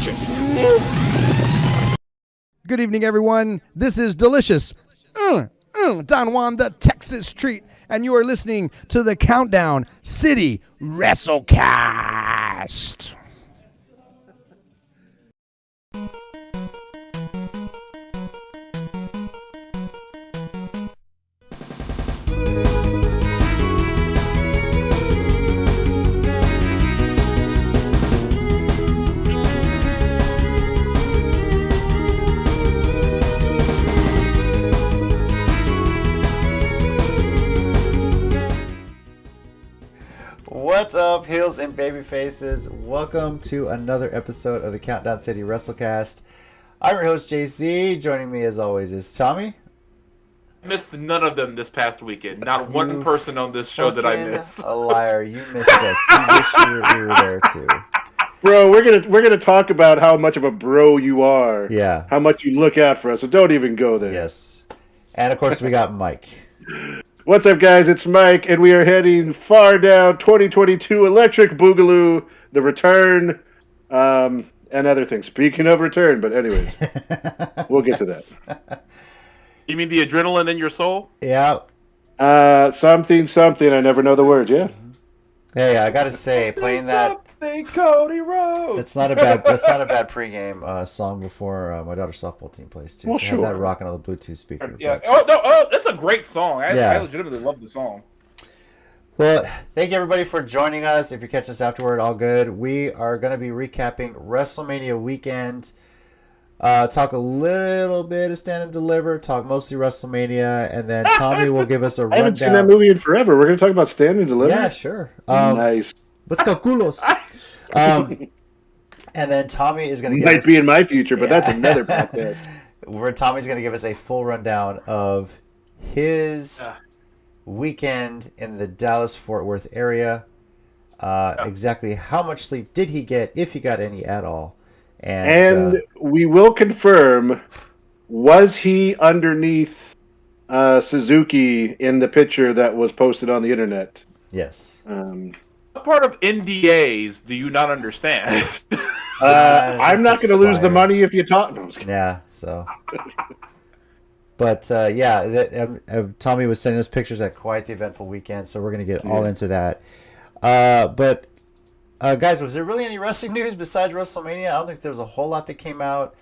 watching. Good evening, everyone. This is Delicious Don Juan, the Texas Treat, and you are listening to the Countdown City WrestleCast. What's up, heels and baby faces? Welcome to another episode of the Countdown City WrestleCast. I'm your host, JC. Joining me, as always, is Tommy. I missed none of them this past weekend. Not one person on this show that I missed. A liar. You missed us. You wish you were there, too. Bro, we're gonna talk about how much of a bro you are. Yeah. How much you look out for us, so don't even go there. Yes. And, of course, we got Mike. What's up, guys? It's Mike, and we are heading far down 2022 Electric Boogaloo, the return, and other things. Speaking of return, but anyways, we'll get to that. You mean the adrenaline in your soul? Yeah. Something. I never know the words. Yeah. Hey, I gotta say, playing that. Cody Rhodes. That's not a bad pregame song before my daughter's softball team plays too. Well, so sure. I had that rocking on the Bluetooth speaker. Yeah. But... That's a great song. I legitimately love the song. Well, thank you everybody for joining us. If you catch us afterward, all good. We are going to be recapping WrestleMania Weekend. Talk a little bit of Stand and Deliver. Talk mostly WrestleMania, and then Tommy will give us a rundown. I haven't seen that movie in forever. We're gonna talk about Stand and Deliver. Yeah, sure. Nice. Let's go, culos. And then Tommy is going to give Might us... be in my future, but that's another podcast. Where Tommy's going to give us a full rundown of his weekend in the Dallas-Fort Worth area. Exactly how much sleep did he get, if he got any at all. And we will confirm, was he underneath Suzuki in the picture that was posted on the internet? Yes. What part of NDAs do you not understand? I'm not going to lose the money if you talk. No, yeah, so. But, Tommy was sending us pictures at quite the eventful weekend, so we're going to get all into that. But, guys, was there really any wrestling news besides WrestleMania? I don't think there was a whole lot that came out.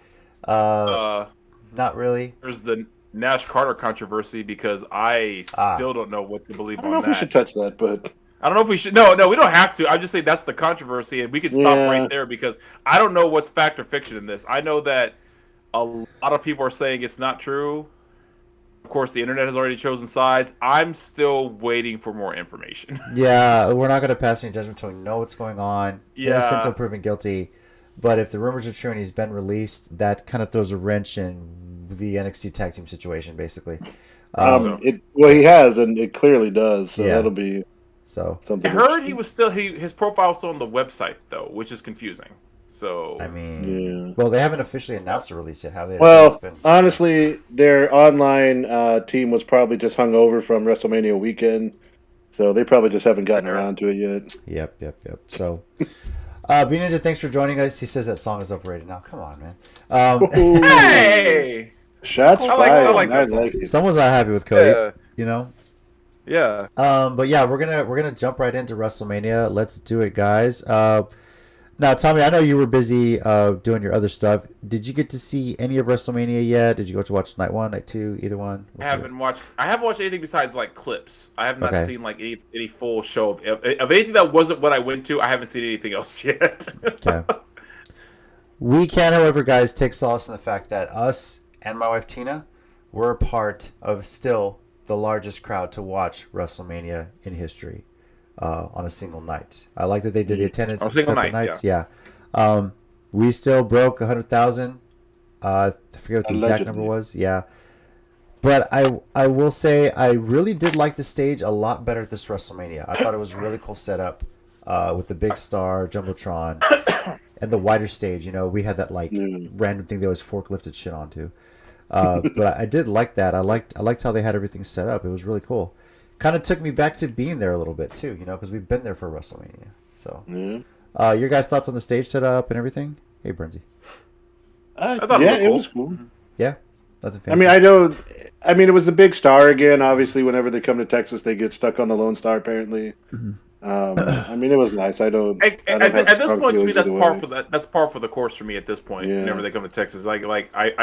Not really. There's the Nash Carter controversy because I still don't know what to believe on that. I don't know if we should touch that, but... I don't know if we should. No, we don't have to. I just say that's the controversy, and we can stop right there because I don't know what's fact or fiction in this. I know that a lot of people are saying it's not true. Of course, the internet has already chosen sides. I'm still waiting for more information. Yeah, we're not going to pass any judgment until we know what's going on. Yeah. Innocent until proven guilty. But if the rumors are true and he's been released, that kind of throws a wrench in the NXT tag team situation, basically. He has, and it clearly does. So that'll be... So something. I heard he was still his profile was still on the website though, which is confusing. So I mean, well, they haven't officially announced the release yet, have they? Well, honestly, their online team was probably just hung over from WrestleMania weekend, so they probably just haven't gotten around to it yet. Yep. So, B Ninja, thanks for joining us. He says that song is overrated. Now, come on, man. Hey, shots fired. I like it. Someone's not happy with Cody. You know. Yeah. But yeah, we're gonna jump right into WrestleMania. Let's do it, guys. Now, Tommy, I know you were busy doing your other stuff. Did you get to see any of WrestleMania yet? Did you go to watch night 1, night 2, either one? I haven't watched anything besides like clips. I have not seen like any full show of anything that wasn't what I went to. I haven't seen anything else yet. Okay. We can, however, guys, take solace in the fact that us and my wife Tina were a part of still the largest crowd to watch WrestleMania in history on a single night. I like that they did the attendance on separate nights. Yeah. We still broke 100,000. I forget what the exact number was. Yeah. But I will say I really did like the stage a lot better at this WrestleMania. I thought it was a really cool setup with the big star, Jumbotron, and the wider stage. You know, we had that like random thing they always forklifted shit onto. But I did like that. I liked how they had everything set up. It was really cool. Kind of took me back to being there a little bit too, you know, because we've been there for WrestleMania. So, your guys' thoughts on the stage setup and everything? Hey, Brenzy. I thought it it was cool. Yeah, nothing fancy. I mean, it was a big star again. Obviously, whenever they come to Texas, they get stuck on the Lone Star. Apparently, I mean, it was nice. I don't have At this strong point, to me, feelings that's either par way. for that's par for the course for me at this point. Yeah. Whenever they come to Texas, I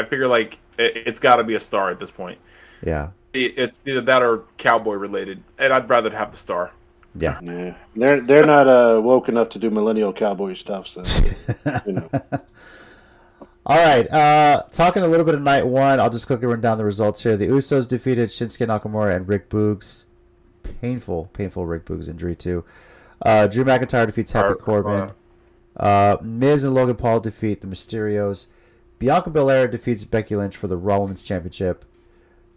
figure like it's got to be a star at this point. Yeah. It's either that or cowboy related, and I'd rather have the star. Yeah. Yeah, they're not woke enough to do millennial cowboy stuff. So, you know. All right. Talking a little bit of night one, I'll just quickly run down the results here. The Usos defeated Shinsuke Nakamura and Rick Boogs. Painful Rick Boogs injury too. Drew McIntyre defeats Happy Corbin. Miz and Logan Paul defeat the Mysterios. Bianca Belair defeats Becky Lynch for the Raw Women's Championship.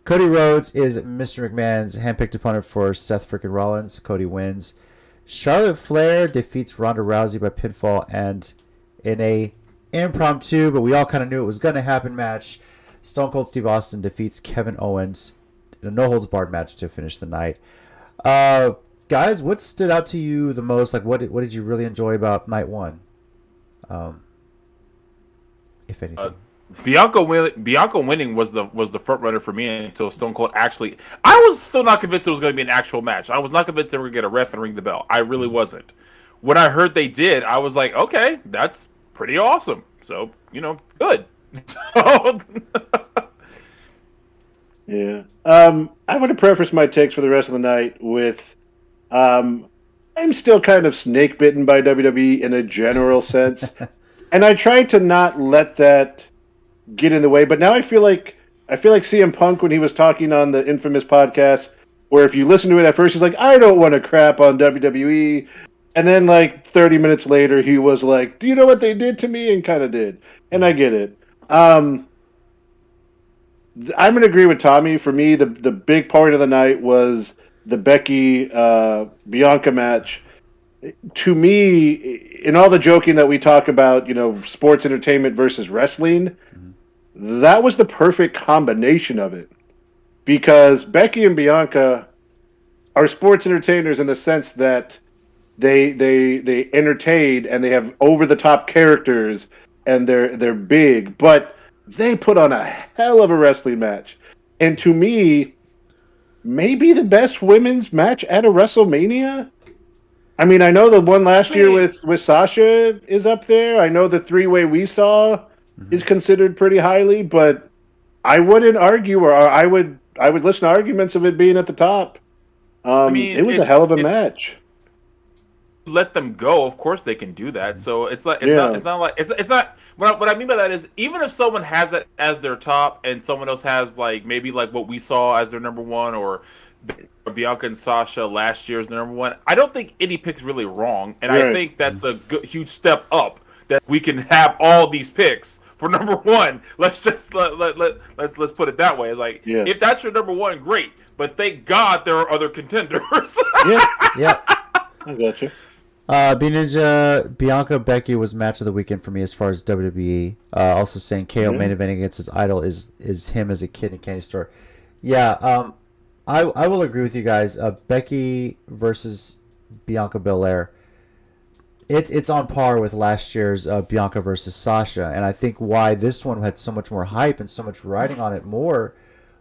Cody Rhodes is Mr. McMahon's handpicked opponent for Seth freaking Rollins. Cody wins. Charlotte Flair defeats Ronda Rousey by pinfall, and in a impromptu, but we all kind of knew it was going to happen match, Stone Cold Steve Austin defeats Kevin Owens in a no-holds-barred match to finish the night. Guys, what stood out to you the most? Like, what did you really enjoy about night one? If anything. Bianca winning was the front runner for me until Stone Cold actually. I was still not convinced it was going to be an actual match. I was not convinced they were going to get a ref and ring the bell. I really wasn't. When I heard they did, I was like, okay, that's pretty awesome. So good. Yeah. I'm going to preface my takes for the rest of the night with, I'm still kind of snake bitten by WWE in a general sense, and I try to not let that get in the way. But now I feel like CM Punk when he was talking on the infamous podcast, where if you listen to it at first, he's like, I don't want to crap on WWE. And then like 30 minutes later, he was like, do you know what they did to me? And kind of did. And I get it. I'm going to agree with Tommy. For me, the big part of the night was the Becky Bianca match. To me, in all the joking that we talk about, sports entertainment versus wrestling, that was the perfect combination of it. Because Becky and Bianca are sports entertainers in the sense that they entertain and they have over the top characters and they're big, but they put on a hell of a wrestling match. And to me, maybe the best women's match at a WrestleMania. I mean, I know the one last year with Sasha is up there. I know the three-way we saw is considered pretty highly, but I wouldn't argue, or I would listen to arguments of it being at the top. It was a hell of a match. Let them go. Of course, they can do that. So it's like it's not. What I mean by that is, even if someone has it as their top, and someone else has maybe what we saw as their number one, or Bianca and Sasha last year's number one, I don't think any pick's really wrong, and I think that's a huge step up that we can have all these picks for number one. Let's just let's put it that way. If that's your number one, great. But thank God there are other contenders. Yeah. I got you. B-Ninja, Bianca Becky was match of the weekend for me as far as WWE. Also saying KO main eventing against his idol is him as a kid in a candy store. Yeah, I will agree with you guys. Becky versus Bianca Belair. It's on par with last year's Bianca versus Sasha, and I think why this one had so much more hype and so much riding on it more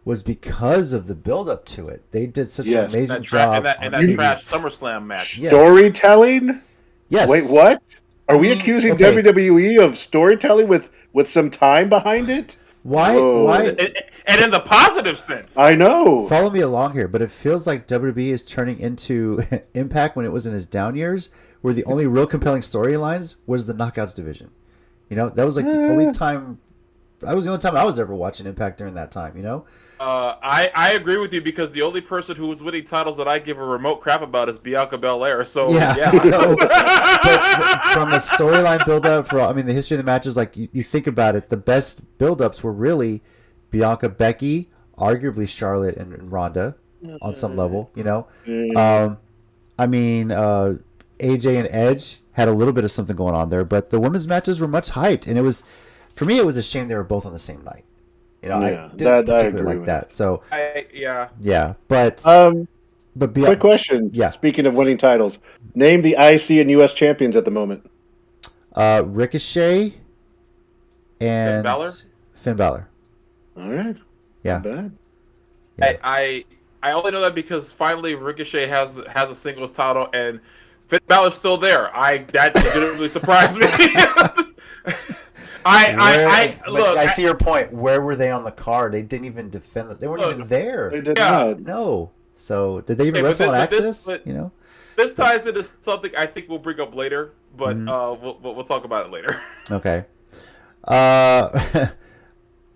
was because of the build-up to it. They did such an amazing job. And that trash SummerSlam match. Yes. Storytelling? Yes. Wait, what? Are we accusing WWE of storytelling with some time behind it? Why? Whoa. Why? And in the positive sense. I know. Follow me along here, but it feels like WWE is turning into Impact when it was in its down years, where the only real compelling storylines was the Knockouts division. That was the only time. That was the only time I was ever watching Impact during that time, I agree with you because the only person who was winning titles that I give a remote crap about is Bianca Belair. So yeah. So, but from a storyline build-up, the history of the matches, you think about it, the best build-ups were really Bianca, Becky, arguably Charlotte and Ronda on some level, AJ and Edge had a little bit of something going on there, but the women's matches were much hyped, and for me, it was a shame they were both on the same night. I didn't particularly like that. So, but quick question. Yeah. Speaking of winning titles, name the IC and US champions at the moment. Ricochet, and Balor? Finn Balor. All right. Yeah. Not bad. Yeah. I only know that because finally Ricochet has a singles title and Finn Balor's still there. That legitimately surprised me. I see your point. Where were they on the card? They didn't even defend it. They weren't even there. They did not. No. So did they even Okay, wrestle on but Access? This ties into something I think we'll bring up later, but we'll talk about it later. Okay.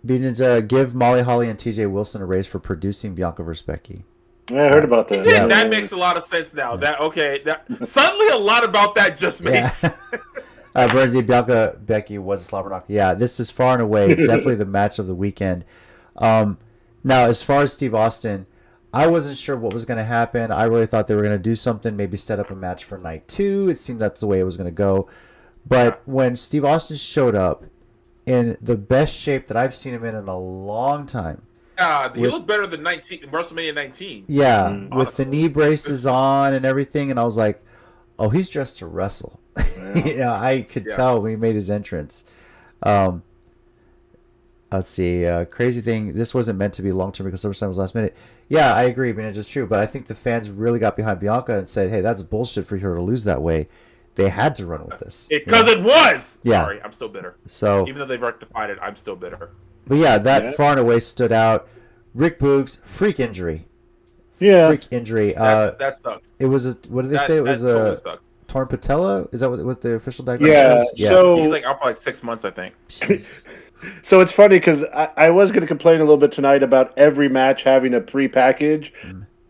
Give Molly Holly and TJ Wilson a raise for producing Bianca vs. Becky. Yeah, I heard about that. Yeah. That makes a lot of sense now. Suddenly a lot about that just makes sense. Bernsey, Bianca Becky was a slobber knocker. Yeah, this is far and away definitely the match of the weekend. Now, as far as Steve Austin, I wasn't sure what was going to happen. I really thought they were going to do something, maybe set up a match for night 2. It seemed that's the way it was going to go. But when Steve Austin showed up in the best shape that I've seen him in a long time. He looked better than WrestleMania 19. Yeah, with the knee braces on and everything. And I was like, oh, he's dressed to wrestle. Yeah. I could tell when he made his entrance. Let's see. Crazy thing. This wasn't meant to be long term because SummerSlam was last minute. Yeah, I agree. I mean, it's just true. But I think the fans really got behind Bianca and said, hey, that's bullshit for her to lose that way. They had to run with this. Because it was! Yeah. Sorry, I'm still bitter. So, even though they've rectified it, I'm still bitter. But yeah, that far and away stood out. Rick Boogs, freak injury. Yeah. Freak injury. That sucks. It was what did they say? It was totally sucks. Torn patella? Is that what the official diagnosis was? Yeah. So he's out for 6 months, I think. So it's funny because I was going to complain a little bit tonight about every match having a pre-package,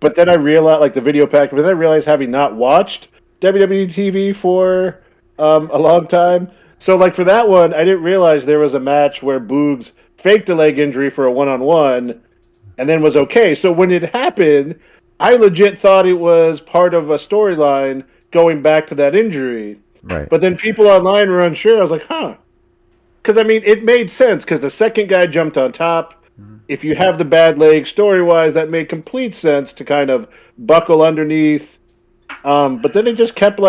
but then I realized, the video package, but then I realized having not watched WWE TV for a long time. So, for that one, I didn't realize there was a match where Boogs faked a leg injury for a one-on-one and then was okay. So when it happened, I legit thought it was part of a storyline going back to that injury. Right. But then people online were unsure. I was like, huh. Because, it made sense because the second guy jumped on top. If you have the bad leg story-wise, that made complete sense to kind of buckle underneath. But then they just kept,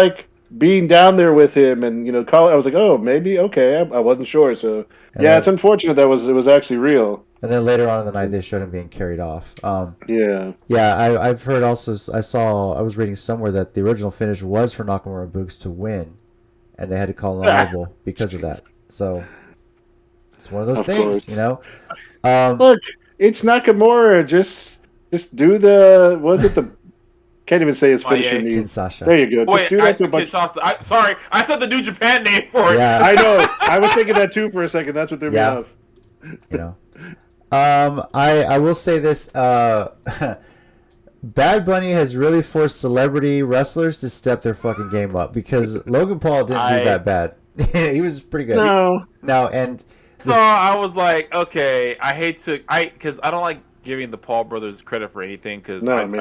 being down there with him and, I was like, oh, maybe, okay. I wasn't sure. So, it's unfortunate it was actually real. And then later on in the night, they showed him being carried off. Yeah. Yeah, I've heard also, I was reading somewhere that the original finish was for Nakamura and Boogs to win. And they had to call an audible because of that. So, it's one of those things, Look, it's Nakamura. Just do the, can't even say his finishing name. Kinshasa. There you go. Wait, do that to a bunch. Sorry, I said the New Japan name for it. Yeah. I know. I was thinking that too for a second. That's what threw me off. I will say this. Bad Bunny has really forced celebrity wrestlers to step their fucking game up because Logan Paul didn't do that bad. He was pretty good. No, and so I was like, okay, because I don't like giving the Paul brothers credit for anything because I'm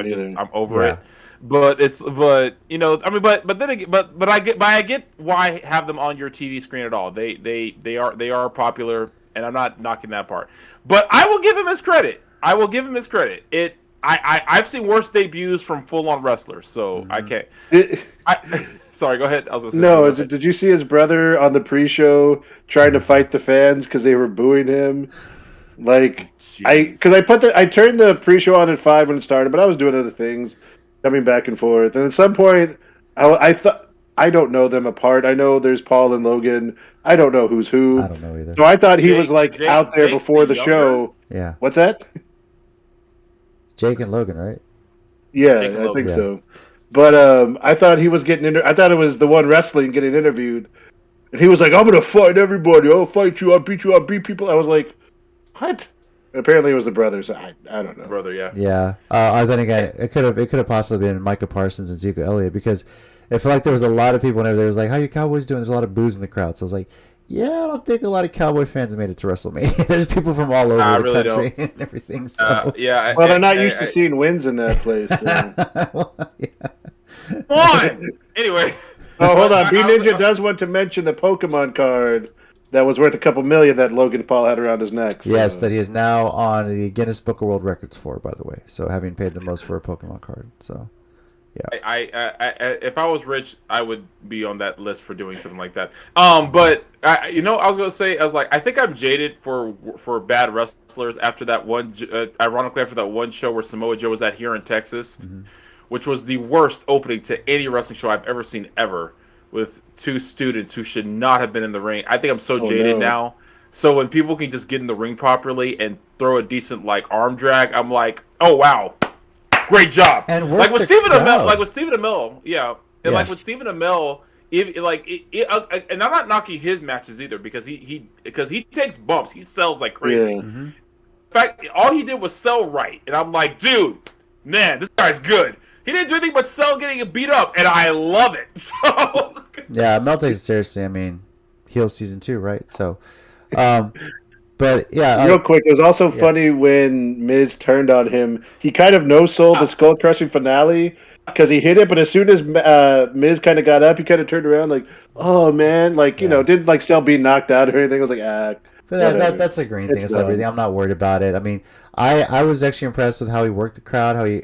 over it. But I get why have them on your TV screen at all. They are popular, and I'm not knocking that part. But I will give him his credit. I've seen worse debuts from full-on wrestlers, so I can't. Sorry, go ahead. I was gonna say did you see his brother on the pre-show trying to fight the fans because they were booing him? I turned the pre-show on at 5 when it started, but I was doing other things, coming back and forth. And at some point, I thought I don't know them apart. I know there's Paul and Logan. I don't know who's who. I don't know either. So I thought he was out there before the show. Yeah. What's that? Jake and Logan, right? Yeah, I think so. But I thought he was getting I thought it was the one wrestling getting interviewed. And he was like, I'm going to fight everybody. I'll fight you. I'll beat you. I'll beat people. I was like, what? And apparently it was the brother, so I don't know. Brother, yeah. Yeah. Then again, it could have possibly been Micah Parsons and Zeke Elliott because it felt like there was a lot of people whenever there was like, how you Cowboys doing? There's a lot of boos in the crowd. So I was like, yeah, I don't think a lot of Cowboy fans have made it to WrestleMania. There's people from all over the country and everything. So. Well, they're not used to seeing wins in that place. So. Well, yeah. Come on! Anyway. Oh, hold on. B Ninja does want to mention the Pokemon card that was worth a couple million that Logan Paul had around his neck. So. Yes, that he is now on the Guinness Book of World Records for, by the way. So having paid the most for a Pokemon card. So, If I was rich, I would be on that list for doing something like that. But I was gonna say, I was like, I think I'm jaded for bad wrestlers after that one. Ironically, after that one show where Samoa Joe was at here in Texas, which was the worst opening to any wrestling show I've ever seen ever, with two students who should not have been in the ring. I think I'm so jaded now. So when people can just get in the ring properly and throw a decent arm drag, I'm like, oh wow. Great job. And like with Stephen Amell, yeah. And like with Stephen Amell, and I'm not knocking his matches either because he takes bumps. He sells like crazy. Yeah. In fact, all he did was sell right, and I'm like, dude, man, this guy's good. He didn't do anything but sell getting beat up, and I love it. So yeah, Mel takes it seriously. I mean, heel season 2, right? So, but yeah, real quick, it was also funny when Miz turned on him. He kind of no-sold the skull crushing finale because he hit it, but as soon as Miz kind of got up, he kind of turned around like, "Oh man," didn't sell being knocked out or anything. I was like, But that's a green thing. It's everything. I'm not worried about it. I mean, I was actually impressed with how he worked the crowd, how he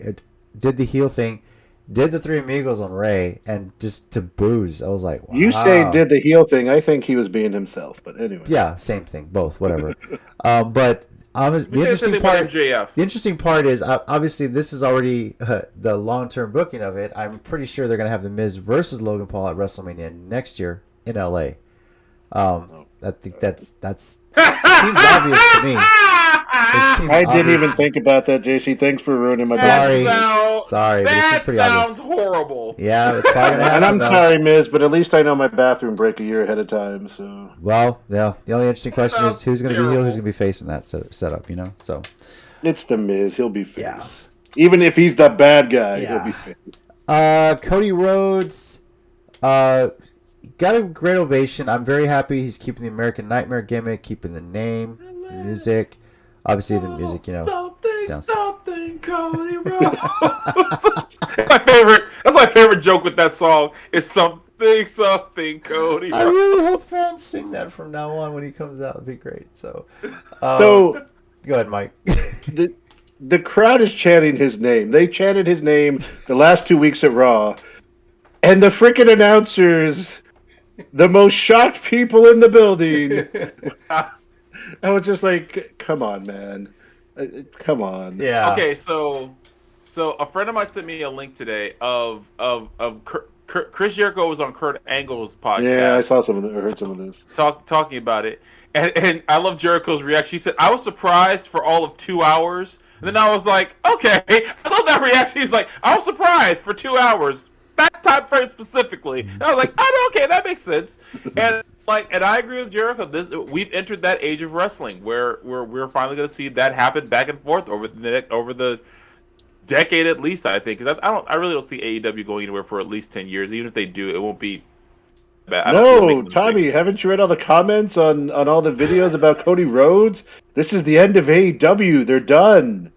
did the heel thing, did the Three Amigos on Ray, and just to booze. I was like, wow. You say did the heel thing. I think he was being himself, but anyway. Yeah, same thing. Both, whatever. But the interesting part is, obviously, this is already the long-term booking of it. I'm pretty sure they're going to have The Miz versus Logan Paul at WrestleMania next year in LA. I think that seems obvious to me. I didn't even think about that, JC. Thanks for ruining my Sorry, but this is pretty That obvious. sounds horrible. Yeah, it's probably gonna happen. And I'm sorry, Miz, but at least I know my bathroom break a year ahead of time. So well, yeah. The only interesting question is who's going to be heel, who's going to be facing that setup. So it's the Miz. He'll be face. Yeah. Even if he's the bad guy, he'll be face. Cody Rhodes, got a great ovation. I'm very happy he's keeping the American Nightmare gimmick, keeping the name, the music. Obviously, the music, Something, Cody Rhodes. That's my favorite joke with that song. Is something, Cody Rhodes. I really hope fans sing that from now on when he comes out. It'd be great. So go ahead, Mike. The crowd is chanting his name. They chanted his name the last 2 weeks at Raw, and the freaking announcers, the most shocked people in the building. I was just like, come on, man. Come on. Yeah. Okay, so a friend of mine sent me a link today of Chris Jericho was on Kurt Angle's podcast. Yeah, I saw some of it. I heard some of this. Talking about it. And I love Jericho's reaction. He said, I was surprised for all of 2 hours. And then I was like, okay. I love that reaction. He's like, I was surprised for 2 hours. That time frame specifically. And I was like, oh, okay, that makes sense. And I agree with Jericho. We've entered that age of wrestling where we're finally going to see that happen back and forth over the decade at least. I think because I really don't see AEW going anywhere for at least 10 years. Even if they do, it won't be bad. No, Tommy, haven't you read all the comments on all the videos about Cody Rhodes? This is the end of AEW. They're done.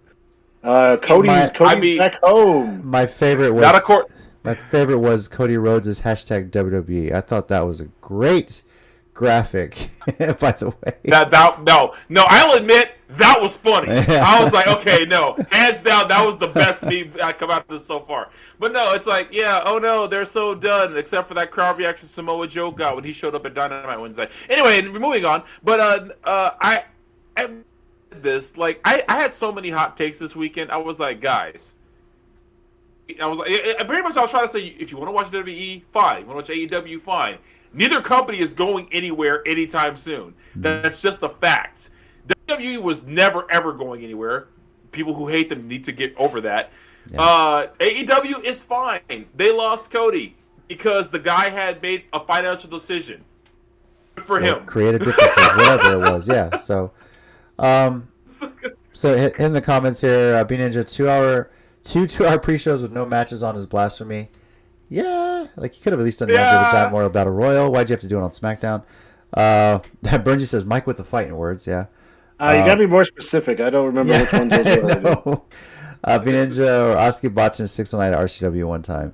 Cody's back home. My favorite was My favorite was Cody Rhodes' hashtag WWE. I thought that was a great graphic, by the way. No, I'll admit that was funny. I was like, okay, no, hands down, that was the best meme I come out of this so far. But no, it's like, yeah, oh no, they're so done, except for that crowd reaction Samoa Joe got when he showed up at Dynamite Wednesday. Anyway, moving on. But I had so many hot takes this weekend. I was like, guys. I was trying to say, if you want to watch WWE, fine. You want to watch AEW, fine. Neither company is going anywhere anytime soon. That's just a fact. WWE was never, ever going anywhere. People who hate them need to get over that. Yeah. AEW is fine. They lost Cody because the guy had made a financial decision. Good for him. Creative differences, whatever it was. Yeah. So in the comments here, B Ninja, 2-hour pre-shows with no matches on is blasphemy. Yeah, like you could have at least done that with a Giant Memorial Battle Royal. Why'd you have to do it on SmackDown? Burnsie says Mike with the fighting words. Yeah. You gotta be more specific. I don't remember which ones those were. B Ninja or Oski Botchin 609 at RCW one time.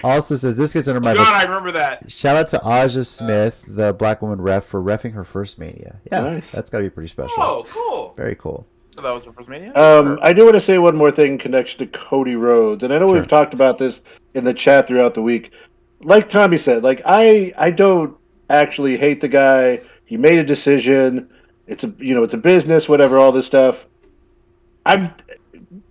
Also says this gets under my list. I remember that. Shout out to Aja Smith, the black woman ref, for reffing her first Mania. Yeah, nice. That's got to be pretty special. Oh, cool. Very cool. That was WrestleMania. Sure. I do want to say one more thing in connection to Cody Rhodes, and I know Sure. we've talked about this in the chat throughout the week. Like Tommy said, like I don't actually hate the guy. He made a decision. It's a business, whatever, all this stuff. I'm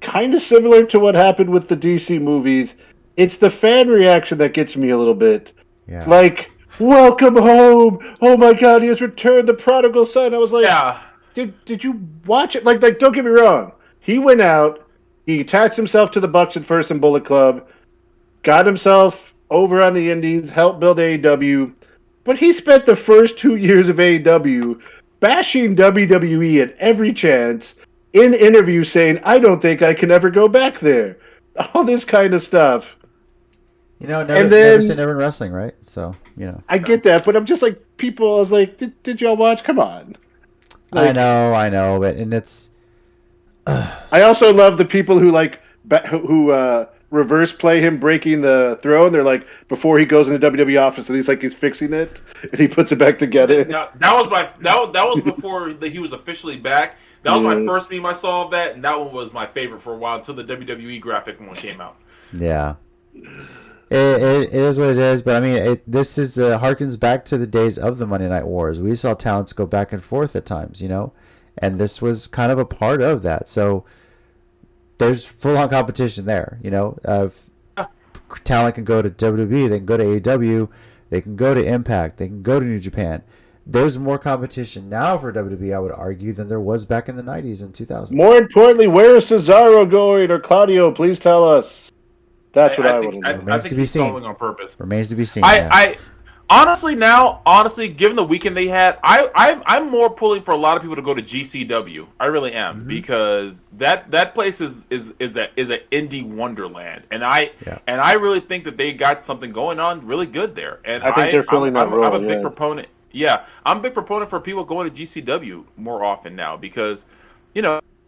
kind of similar to what happened with the DC movies. It's the fan reaction that gets me a little bit. Yeah. Like, welcome home. Oh my God, he has returned, the prodigal son. I was like, Yeah. Did you watch it? Like, don't get me wrong. He went out, he attached himself to the Bucks at first and Bullet Club, got himself over on the Indies, helped build AEW, but he spent the first 2 years of AEW bashing WWE at every chance, in interviews saying, I don't think I can ever go back there. All this kind of stuff. Never say never in wrestling, right? So, I get that, but I'm just like, I was like, did y'all watch? Come on. Like, I know, but it's. I also love the people who reverse play him breaking the throne. They're like, before he goes in the WWE office, and he's fixing it, and he puts it back together. Now, that was before he was officially back. That was my first meme I saw of that, and that one was my favorite for a while until the WWE graphic one came out. Yeah. It is what it is, but I mean, this is harkens back to the days of the Monday Night Wars. We saw talents go back and forth at times, and this was kind of a part of that. So there's full-on competition there, talent can go to WWE, they can go to AEW, they can go to Impact, they can go to New Japan. There's more competition now for WWE, I would argue, than there was back in the 90s and 2000s. More importantly, where is Cesaro going, or Claudio? Please tell us. That's what I want to know. I think he's stalling on purpose. Remains to be seen. I honestly, given the weekend they had, I'm more pulling for a lot of people to go to GCW. I really am, because that place is an indie wonderland, and I really think that they got something going on really good there. And I think they're filling that role. I'm a big proponent. Yeah, I'm a big proponent for people going to GCW more often now, because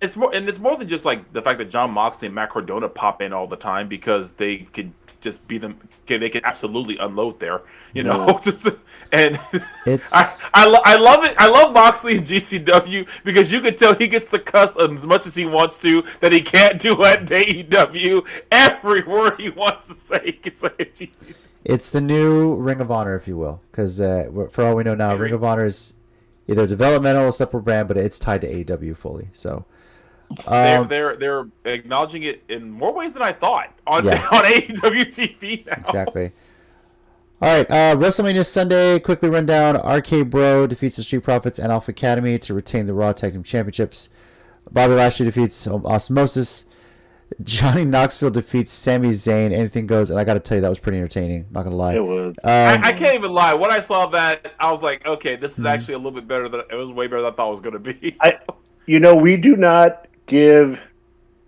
it's more than just like the fact that John Moxley and Matt Cardona pop in all the time, because they could just be them. They can absolutely unload there, and I love it. I love Moxley and GCW, because you can tell he gets to cuss as much as he wants to that he can't do at AEW. Every word he wants to say, he can say at GCW. It's the new Ring of Honor, if you will, because for all we know now, Ring of Honor is either developmental or separate brand, but it's tied to AEW fully. So. They're acknowledging it in more ways than I thought on AEW TV now. Exactly. All right, WrestleMania Sunday. Quickly run down. RK Bro defeats the Street Profits and Alpha Academy to retain the Raw Tag Team Championships. Bobby Lashley defeats Osmosis. Johnny Knoxville defeats Sami Zayn. Anything goes, and I got to tell you, that was pretty entertaining. Not gonna lie. It was. I can't even lie. When I saw that, I was like, okay, this is actually a little bit better than it was. Way better than I thought it was gonna be. So. We do not give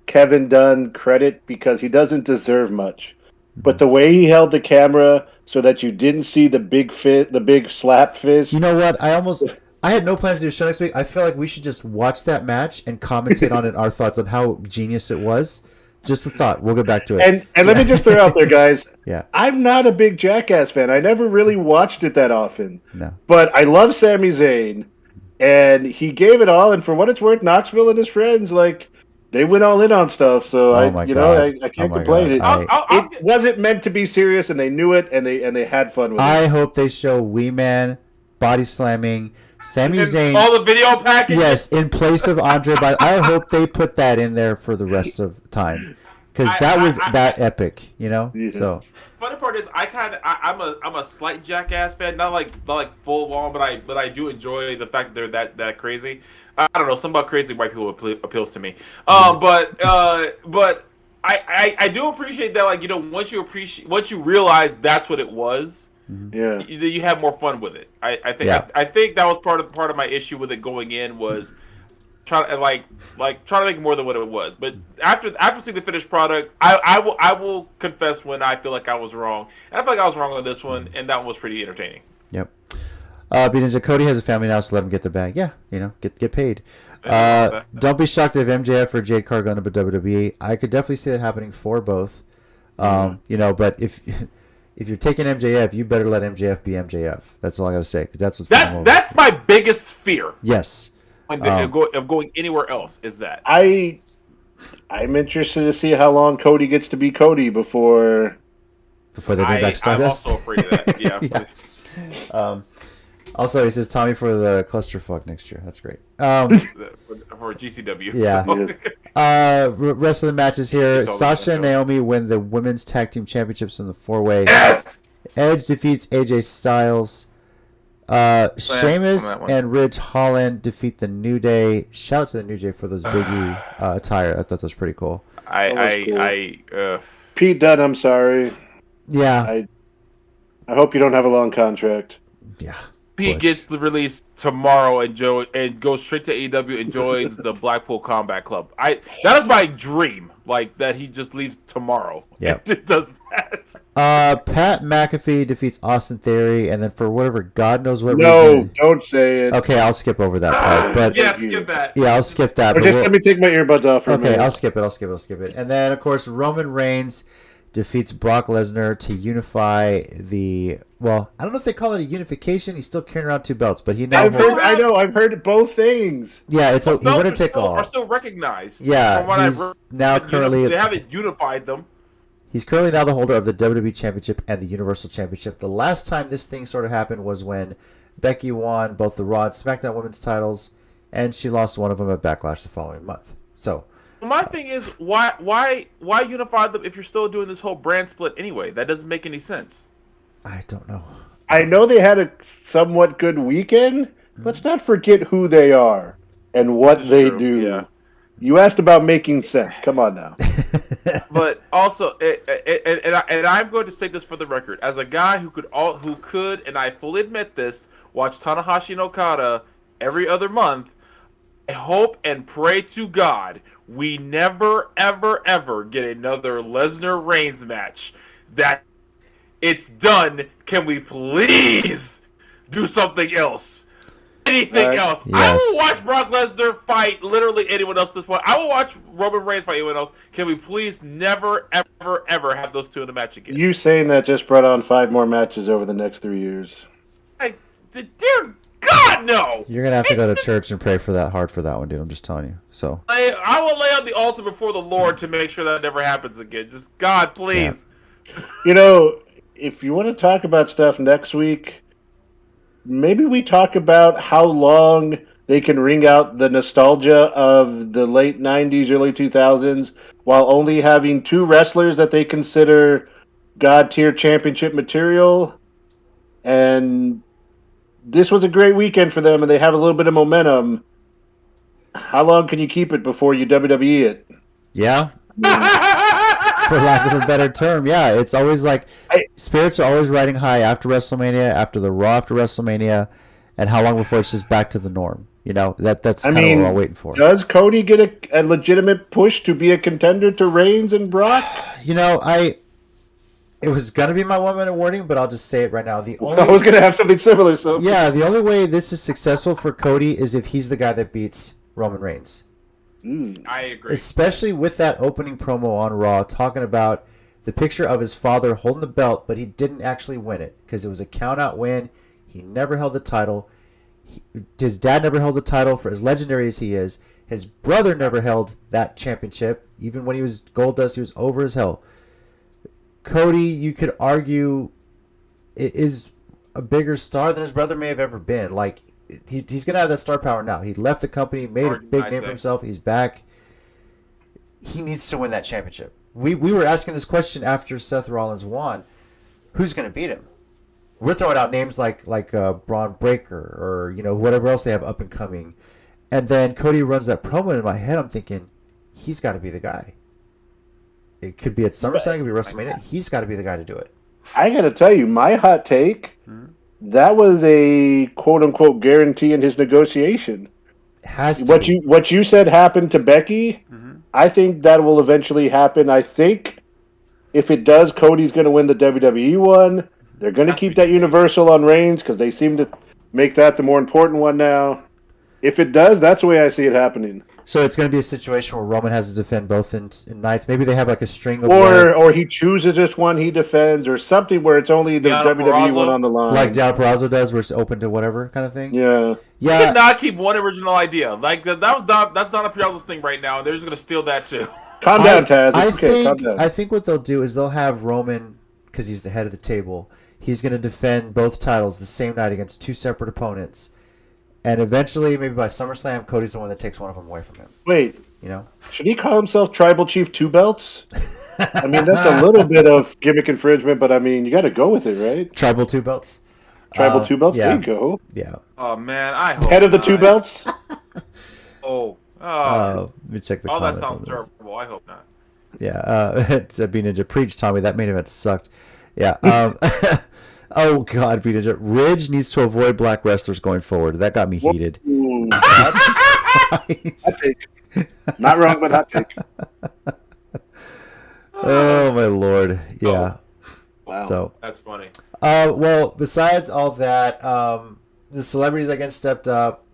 Kevin Dunn credit because he doesn't deserve much, but the way he held the camera so that you didn't see the big slap fist. You know what? I had no plans to do a show next week. I feel like we should just watch that match and commentate on it, our thoughts on how genius it was. Just a thought. We'll get back to it. And let me just throw out there, guys. Yeah. I'm not a big Jackass fan. I never really watched it that often. No. But I love Sami Zayn. And he gave it all, and for what it's worth, Knoxville and his friends, they went all in on stuff. So I can't complain. It wasn't meant to be serious, and they knew it, and they had fun with it. I hope they show Wee Man body slamming Sami Zayn. All the video packages. Yes, in place of Andre. I hope they put that in there for the rest of time, because that was epic. Yeah. So funny part is I'm a slight Jackass fan, not like full on, but I do enjoy the fact that they're that crazy. I don't know, something about crazy white people appeals to me. But I do appreciate that. Once you realize that's what it was. Yeah, you have more fun with it. I think that was part of my issue with it going in was trying to make more than what it was. But after seeing the finished product, I will confess when I feel like I was wrong, and I feel like I was wrong on this one, and that one was pretty entertaining. Yep. B-Ninja Cody has a family now, so let him get the bag. Yeah, get paid. Don't be shocked if MJF or Jade Cargill end up at WWE. I could definitely see that happening for both. But if you're taking MJF, you better let MJF be MJF. That's all I gotta say, because that's what's that's my biggest fear. Yes. of going anywhere else is that. I'm interested to see how long Cody gets to be Cody before they bring back I'm Stardust. also afraid of that. Yeah. Yeah. Also, he says Tommy for the clusterfuck next year. That's great. For GCW. Yeah. So. Rest of the matches here. It's all Sasha and the Naomi win the women's tag team championships in the 4-way. Yes. Edge defeats AJ Styles. Sheamus and Ridge Holland defeat the New Day. Shout out to the New Day for those Biggie attire. I thought that was pretty cool. Pete Dunne, I'm sorry. Yeah. I hope you don't have a long contract. Yeah. Pete gets released tomorrow and goes straight to AEW and joins the Blackpool Combat Club. That is my dream. Like that he just leaves tomorrow. Yeah. It does that. Pat McAfee defeats Austin Theory, and then for whatever God knows what reason. No, don't say it. Okay, I'll skip over that part. But yeah, skip that. Yeah, I'll skip that. Or just let me take my earbuds off for a minute. Okay, I'll skip it. And then of course Roman Reigns defeats Brock Lesnar to unify the. Well, I don't know if they call it a unification. He's still carrying around 2 belts, but he now. I've heard both things. Yeah, it's he wouldn't take all. Are still recognized. Yeah, he's now currently. They haven't unified them. He's currently now the holder of the WWE Championship and the Universal Championship. The last time this thing sort of happened was when Becky won both the Raw and SmackDown Women's titles, and she lost one of them at Backlash the following month. So. My thing is, why unify them if you're still doing this whole brand split anyway? That doesn't make any sense. I don't know. I know they had a somewhat good weekend. Mm-hmm. Let's not forget who they are and what they do. Yeah. You asked about making sense. Come on now. But also, and I'm going to say this for the record, as a guy who could, and I fully admit this, watch Tanahashi and Okada every other month. I hope and pray to God we never, ever, ever get another Lesnar Reigns match. That it's done. Can we please do something else? Anything else? Yes. I will watch Brock Lesnar fight literally anyone else at this point. I will watch Roman Reigns fight anyone else. Can we please never, ever, ever have those two in a match again? You saying that just brought on 5 more matches over the next 3 years. Dear God, no! You're going to have to go to church and pray for that hard for that one, dude. I'm just telling you. So I will lay on the altar before the Lord to make sure that never happens again. Just, God, please. Yeah. You know, if you want to talk about stuff next week, maybe we talk about how long they can wring out the nostalgia of the late 90s, early 2000s, while only having 2 wrestlers that they consider God-tier championship material. And this was a great weekend for them, and they have a little bit of momentum. How long can you keep it before you WWE it? Yeah. For lack of a better term, yeah. It's always like spirits are always riding high after WrestleMania, after the Raw after WrestleMania, and how long before it's just back to the norm? You know, that's kind of what we're all waiting for. Does Cody get a legitimate push to be a contender to Reigns and Brock? You know, it was gonna be my 1-minute warning, but I'll just say it right now. I was gonna have something similar. So yeah, the only way this is successful for Cody is if he's the guy that beats Roman Reigns. I agree. Especially with that opening promo on Raw talking about the picture of his father holding the belt, but he didn't actually win it because it was a count-out win. He never held the title. His dad never held the title for as legendary as he is. His brother never held that championship. Even when he was Goldust, he was over as hell. Cody, you could argue, is a bigger star than his brother may have ever been. Like, he's going to have that star power now. He left the company, made a big name for himself. He's back. He needs to win that championship. We were asking this question after Seth Rollins won. Who's going to beat him? We're throwing out names like Braun Breaker or, you know, whatever else they have up and coming. And then Cody runs that promo in my head. I'm thinking, he's got to be the guy. It could be at SummerSlam, it could be WrestleMania. He's got to be the guy to do it. I got to tell you, my hot take, that was a quote-unquote guarantee in his negotiation. Has to what you said happened to Becky, I think that will eventually happen. I think if it does, Cody's going to win the WWE one. They're going to keep that Universal on Reigns because they seem to make that the more important one now. If it does, that's the way I see it happening. So it's going to be a situation where Roman has to defend both in nights. Maybe they have like a string of or he chooses just one he defends, or something where it's only the Deanna WWE Purrazzo? one on the line. like Deanna Purrazzo does, where it's open to whatever kind of thing. Yeah. You Yeah. cannot keep one original idea. Like that's not a Purrazzo's thing right now. They're just gonna steal that too. Calm down, Taz. It's okay. Calm down. I think what they'll do is they'll have Roman, because he's the head of the table, he's going to defend both titles the same night against two separate opponents. And eventually, maybe by SummerSlam, Cody's the one that takes one of them away from him. Wait, You know? should he call himself Tribal Chief Two Belts? I mean, that's a little bit of gimmick infringement, but I mean, you got to go with it, right? Tribal two belts. Tribal Two Belts. yeah. There you go. Yeah. Oh man, I hope Head of the not. Two Belts. Let me check the Oh, that comments sounds on this. terrible. I hope not. Yeah. It's B Ninja. Preach, Tommy. That main event sucked. Yeah. Oh, God, B Ninja. Ridge needs to avoid black wrestlers going forward. That got me heated. Ooh, Jesus hot Christ. take. Not wrong, but hot take. Oh, my Lord. Yeah. Wow. So, That's funny. well, besides all that, the celebrities, I guess, stepped up.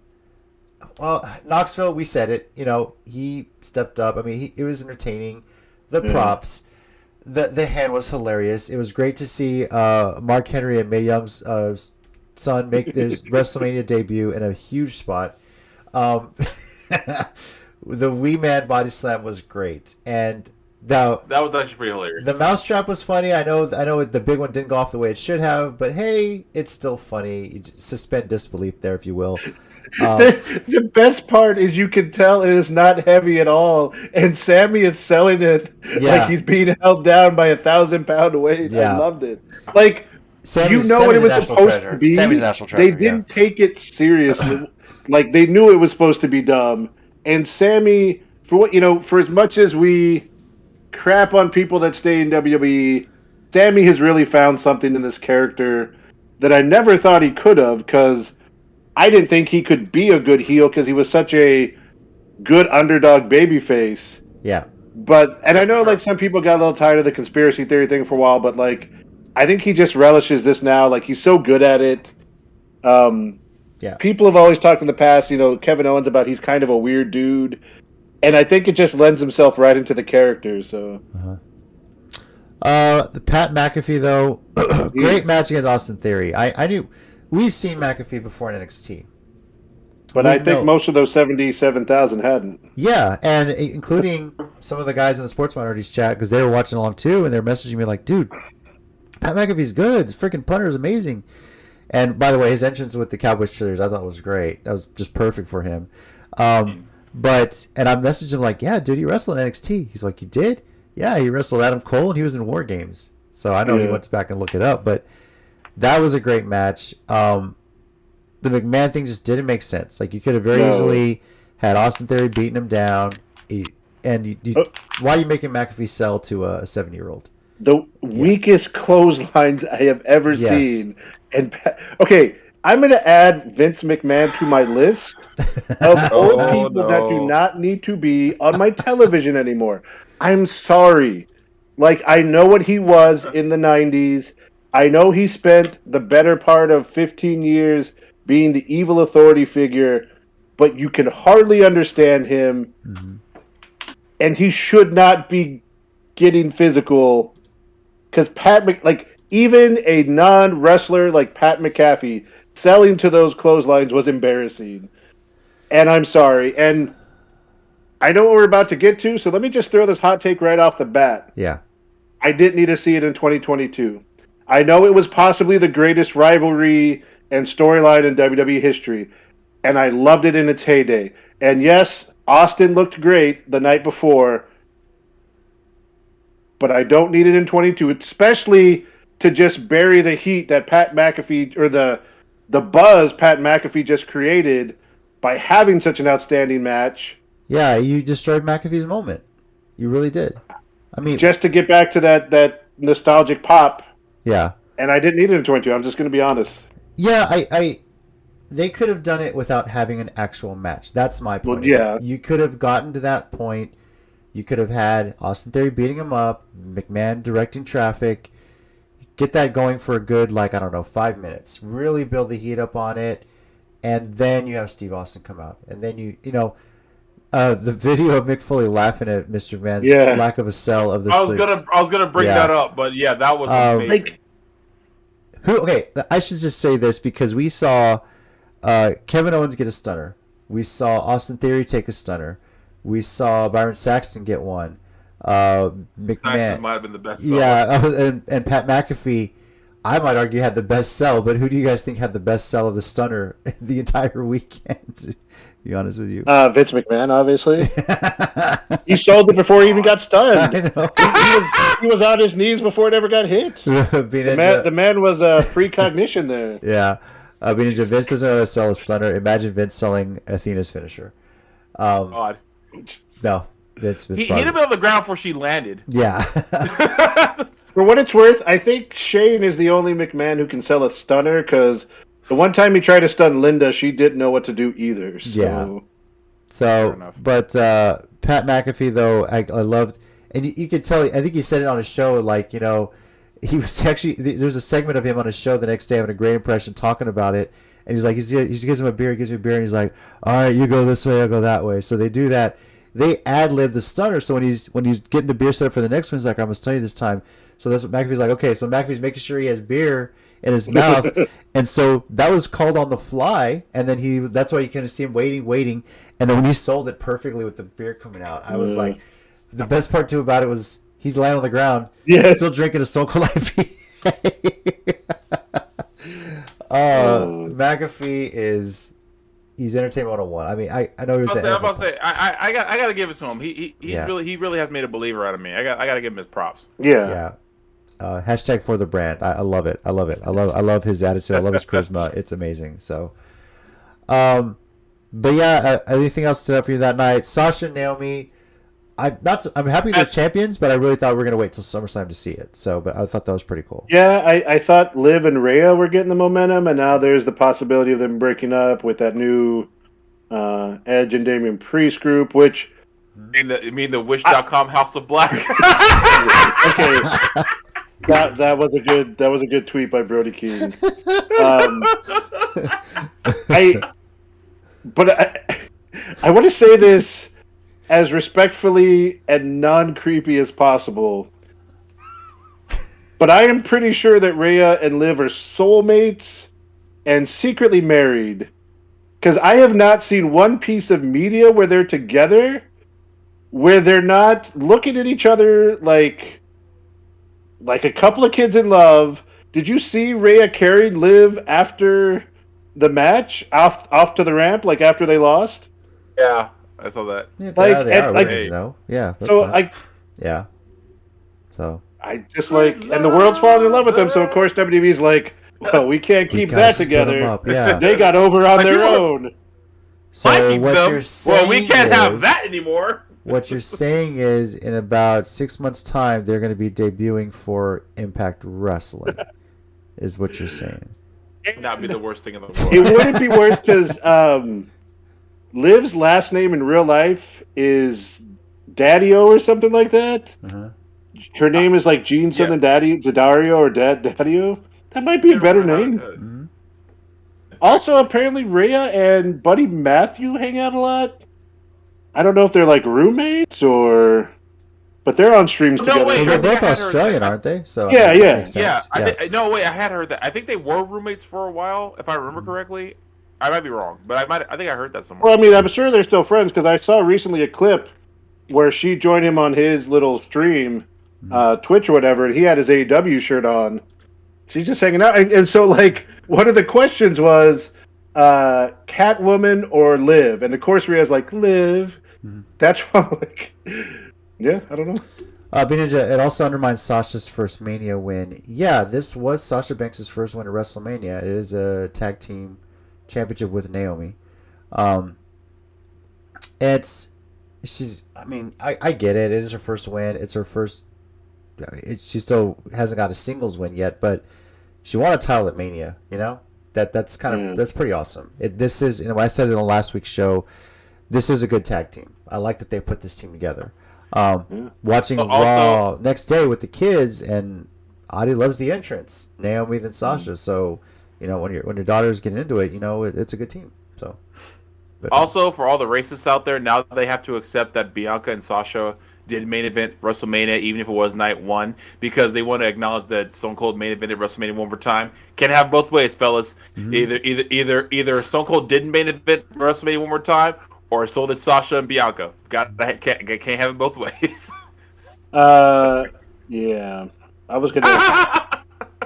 Well, Knoxville, we said it. You know, he stepped up. I mean, it was entertaining. The props. The hand was hilarious. It was great to see Mark Henry and Mae Young's son make their WrestleMania debut in a huge spot. The Wee Man body slam was great, and That was actually pretty hilarious. the mousetrap was funny. I know the big one didn't go off the way it should have, but hey, it's still funny. You just suspend disbelief there, if you will. The best part is you can tell it is not heavy at all, and Sammy is selling it like he's being held down by 1,000-pound weight. Yeah. I loved it. Like, Sammy's what it a was national supposed treasure. to be. Sammy's a national treasure. They didn't take it seriously. Like, they knew it was supposed to be dumb. And Sammy, for as much as we crap on people that stay in WWE, Sammy has really found something in this character that I never thought he could have, because I didn't think he could be a good heel because he was such a good underdog babyface. Yeah. And I know, like, some people got a little tired of the conspiracy theory thing for a while, but, like, I think he just relishes this now. Like, he's so good at it. People have always talked in the past, Kevin Owens, about he's kind of a weird dude. And I think it just lends himself right into the character, so. The Pat McAfee, though, great match against Austin Theory. I knew we've seen McAfee before in NXT. But I think most of those 77,000 hadn't. Yeah, and including some of the guys in the Sports Minorities chat, because they were watching along too, and they're messaging me like, dude, Pat McAfee's good. His freaking punter is amazing. And by the way, his entrance with the Cowboys cheerleaders I thought was great. That was just perfect for him. And I messaged him like, yeah, dude, he wrestled in NXT. He's like, you did? Yeah, he wrestled Adam Cole, and he was in War Games. So I know he went back and look it up, but that was a great match. The McMahon thing just didn't make sense. Like, you could have very easily had Austin Theory beating him down, why are you making McAfee sell to a 7-year-old? The weakest clotheslines I have ever seen. And okay, I'm going to add Vince McMahon to my list of old people that do not need to be on my television anymore. I'm sorry. Like, I know what he was in the 90s. I know he spent the better part of 15 years being the evil authority figure, but you can hardly understand him. Mm-hmm. And he should not be getting physical, because even a non-wrestler like Pat McAfee selling to those clotheslines was embarrassing. And I'm sorry. And I know what we're about to get to, so let me just throw this hot take right off the bat. Yeah. I didn't need to see it in 2022. I know it was possibly the greatest rivalry and storyline in WWE history, and I loved it in its heyday. And yes, Austin looked great the night before, but I don't need it in 22, especially to just bury the heat that Pat McAfee, or the buzz Pat McAfee just created by having such an outstanding match. Yeah, you destroyed McAfee's moment. You really did. I mean, just to get back to that nostalgic pop. Yeah. And I didn't need it in 22. I'm just going to be honest. Yeah, they could have done it without having an actual match. That's my point. Well, yeah. You could have gotten to that point. You could have had Austin Theory beating him up, McMahon directing traffic. Get that going for a good, 5 minutes. Really build the heat up on it. and then you have Steve Austin come out, and then you know. The video of Mick Foley laughing at Mr. Man's lack of a sell of the. I was gonna bring that up, but yeah, that was amazing. I should just say this because we saw Kevin Owens get a stunner. We saw Austin Theory take a stunner. We saw Byron Saxton get one. McMahon Saxton might have been the best seller. Yeah, and Pat McAfee, I might argue, had the best sell. But who do you guys think had the best sell of the stunner the entire weekend? To be honest with you, Vince McMahon, obviously. He sold it before he even got stunned. I know. He was on his knees before it ever got hit. The man was free cognition there. Yeah. Vince doesn't know how to sell a stunner. Imagine Vince selling Athena's finisher. God. No. Vince he hit him on the ground before she landed. Yeah. For what it's worth, I think Shane is the only McMahon who can sell a stunner because the one time he tried to stun Linda, she didn't know what to do either. So. Yeah. So, but Pat McAfee, though, I loved, and you could tell, I think he said it on his show, like, you know, he was actually, there's a segment of him on his show the next day having a great impression talking about it, and he's like, he gives him a beer, and he's like, all right, you go this way, I'll go that way. So they do that. They ad-lib the stunner, so when he's getting the beer set up for the next one, he's like, I'm going to stun you this time. So that's what McAfee's like, okay, so McAfee's making sure he has beer in his mouth, and so that was called on the fly, and then that's why you kind of see him waiting, and then when he sold it perfectly with the beer coming out, I was like, the best part too about it was he's laying on the ground, still drinking a Stone Cold IPA. McAfee he's entertainment 101. I mean, I know he's. I'm about to say, I got to give it to him. He really has made a believer out of me. I got to give him his props. Yeah. Hashtag for the brand. I love it. I love his attitude. I love his charisma. It's amazing. So, but yeah, anything else stood up for you that night? Sasha and Naomi. I'm happy they're champions, but I really thought we were gonna wait till SummerSlam to see it. So, but I thought that was pretty cool. Yeah, I thought Liv and Rhea were getting the momentum, and now there's the possibility of them breaking up with that new Edge and Damian Priest group, which. You mean the Wish.com House of Black? Okay. That was a good tweet by Brody Keane. I want to say this as respectfully and non-creepy as possible, but I am pretty sure that Rhea and Liv are soulmates and secretly married, because I have not seen one piece of media where they're together, where they're not looking at each other like a couple of kids in love. Did you see Rhea carried Liv after the match off to the ramp, like after they lost? Yeah, I saw that. Yeah, they are women, you know. Yeah. Yeah. So I just and the world's falling in love with them. So of course WWE's like, well, we can't keep that together. Yeah. They got over on their own. So what you're saying? Well, we can't have that anymore. What you're saying is, in about 6 months' time, they're going to be debuting for Impact Wrestling, is what you're saying. It would not be the worst thing in the world. It wouldn't be worse because Liv's last name in real life is Daddio or something like that. Uh-huh. Her name is like Jean something Daddario or Daddio. That might be a better name. Mm-hmm. Also, apparently, Rhea and Buddy Matthew hang out a lot. I don't know if they're like roommates but they're on streams together. Well, they're both Australian, aren't they? So yeah. I had heard that. I think they were roommates for a while, if I remember correctly. I might be wrong, but I think I heard that somewhere. Well, I mean, I'm sure they're still friends because I saw recently a clip where she joined him on his little stream, Twitch or whatever, and he had his AEW shirt on. She's just hanging out, and so like one of the questions was Catwoman or Liv, and of course Rhea's like Liv. That's why, like, yeah, I don't know. Ninja, it also undermines Sasha's first Mania win. Yeah, this was Sasha Banks' first win at WrestleMania. It is a tag team championship with Naomi. I get it. It is her first win. It's her first. She still hasn't got a singles win yet, but she won a title at Mania. You know that's kind of that's pretty awesome. This is, you know, I said it on last week's show. This is a good tag team. I like that they put this team together. Watching Raw next day with the kids, and Adi loves the entrance. Naomi than Sasha, so when your daughter's getting into it, it's a good team. So. But, also, for all the racists out there, now they have to accept that Bianca and Sasha did main event WrestleMania, even if it was night one, because they want to acknowledge that Stone Cold main evented WrestleMania one more time. Can't have both ways, fellas. Mm-hmm. Either Stone Cold didn't main event WrestleMania one more time, or so did Sasha and Bianca. Can't have it both ways. Yeah, I was gonna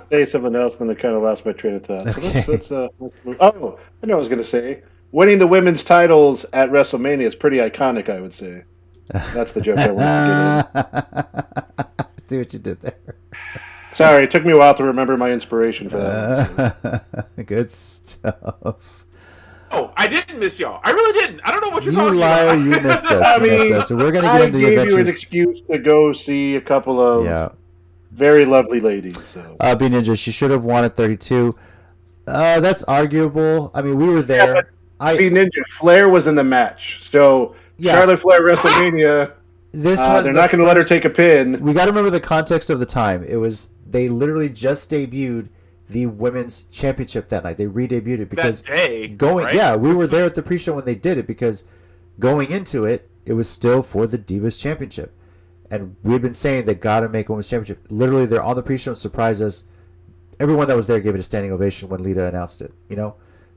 say something else, then I kind of lost my train of thought. Okay. So let's move. Oh, I know what I was gonna say. Winning the women's titles at WrestleMania is pretty iconic, I would say. That's the joke I wanted to get in. See what you did there. Sorry, it took me a while to remember my inspiration for that. Good stuff. Oh, I didn't miss y'all. I really didn't. I don't know what you're You talking liar, about. you missed us. So we're going to get into the I gave adventures. you an excuse to go see a couple of very lovely ladies. So. B Ninja, she should have won at 32. That's arguable. I mean, we were there. Yeah, but B Ninja, Flair was in the match. So Charlotte Flair WrestleMania, they're not going to let her take a pin. We got to remember the context of the time. They literally just debuted the women's championship that night. They re-debuted it because that day, right? Yeah, we were there at the pre-show when they did it because going into it, it was still for the Divas Championship. And we've been saying they got to make a women's championship. Literally, they're on the pre-show and surprised us. Everyone that was there gave it a standing ovation when Lita announced it,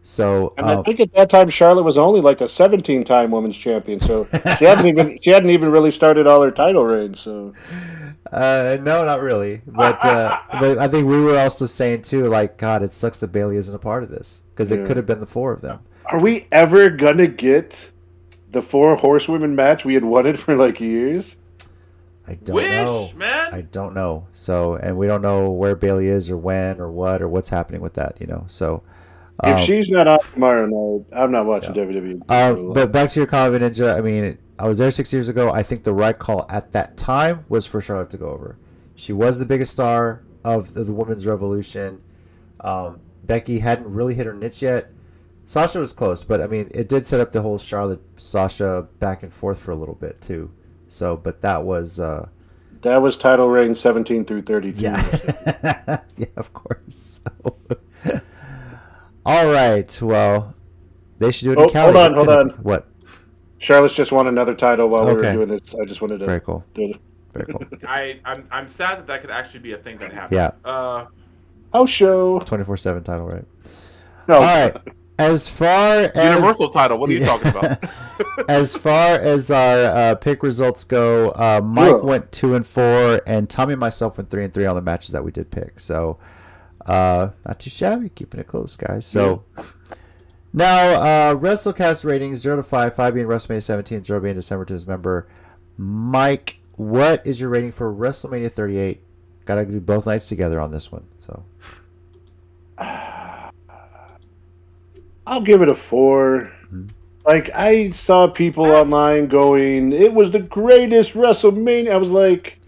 So, and I think at that time Charlotte was only like a 17-time women's champion, so she hadn't even really started all her title reigns. So, no, not really. But I think we were also saying too, like, God, it sucks that Bayley isn't a part of this because it could have been the four of them. Are we ever gonna get the 4 horsewomen match we had wanted for like years? I don't know, man. I don't know. So, and we don't know where Bayley is or when or what or what's happening with that. So. If she's not on tomorrow night, I'm not watching WWE. But back to your comment, Ninja. I mean, I was there 6 years ago. I think the right call at that time was for Charlotte to go over. She was the biggest star of the women's revolution. Becky hadn't really hit her niche yet. Sasha was close, but I mean, it did set up the whole Charlotte-Sasha back and forth for a little bit too. So, but that was title reign 17 through 32. Yeah, yeah, of course. So. All right. Well, they should do it in Cali. Hold on. What? Charlotte's just won another title while we were doing this. I just wanted to. Very cool. Very cool. I'm sad that could actually be a thing that happened. Yeah. House show. 24/7 title, right? No. All right. As far as Universal title, what are you talking about? As far as our pick results go, Mike went 2-4, and Tommy and myself went 3-3 on the matches that we did pick. So. Not too shabby, keeping it close, guys. So now WrestleCast ratings 0 to 5, 5 being WrestleMania 17, 0 being December to Dismember. Mike, what is your rating for WrestleMania 38? Gotta do both nights together on this one. So I'll give it a 4. Mm-hmm. Like, I saw people online going, it was the greatest WrestleMania. I was like,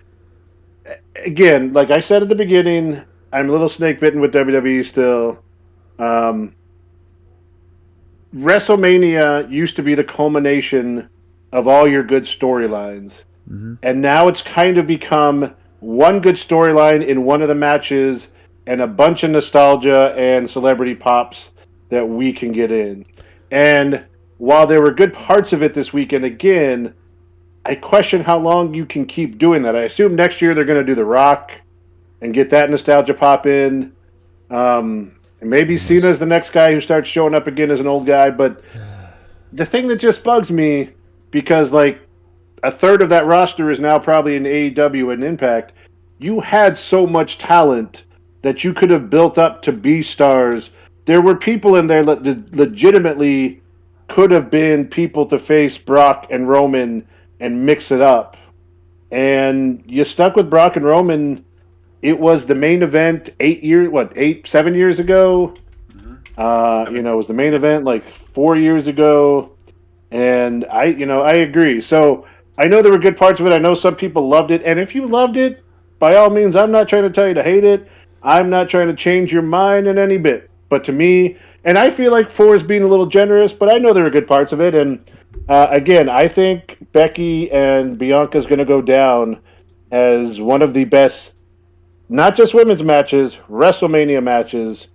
again, like I said at the beginning, I'm a little snake bitten with WWE still. WrestleMania used to be the culmination of all your good storylines. Mm-hmm. And now it's kind of become one good storyline in one of the matches and a bunch of nostalgia and celebrity pops that we can get in. And while there were good parts of it this weekend, again, I question how long you can keep doing that. I assume next year they're going to do The Rock and get that nostalgia pop in. And maybe Cena's the next guy who starts showing up again as an old guy. But the thing that just bugs me, because like a third of that roster is now probably in AEW and Impact, you had so much talent that you could have built up to be stars. There were people in there that legitimately could have been people to face Brock and Roman and mix it up. And you stuck with Brock and Roman. It was the main event 7 years ago. Mm-hmm. It was the main event like 4 years ago. And I agree. So I know there were good parts of it. I know some people loved it. And if you loved it, by all means, I'm not trying to tell you to hate it. I'm not trying to change your mind in any bit. But to me, and I feel like 4 is being a little generous, but I know there are good parts of it. And again, I think Becky and Bianca is going to go down as one of the best, not just women's matches, WrestleMania matches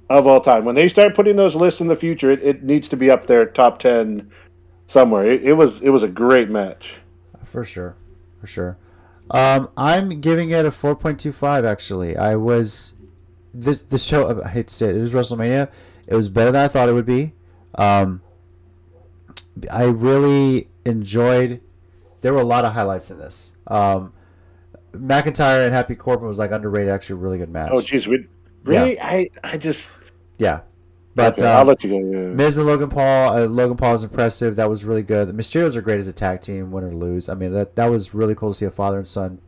of all time. When they start putting those lists in the future, it needs to be up there, top 10 somewhere. It was a great match. For sure. I'm giving it a 4.25. Actually, the show. I hate to say it. It was WrestleMania. It was better than I thought it would be. I really enjoyed. There were a lot of highlights in this. McIntyre and Happy Corbin was like underrated. Actually, a really good match. Oh, jeez, really? Yeah. I just. Yeah. But okay, I'll let you go. Yeah. Miz and Logan Paul. Logan Paul is impressive. That was really good. The Mysterios are great as a tag team, win or lose. I mean, that was really cool to see a father and son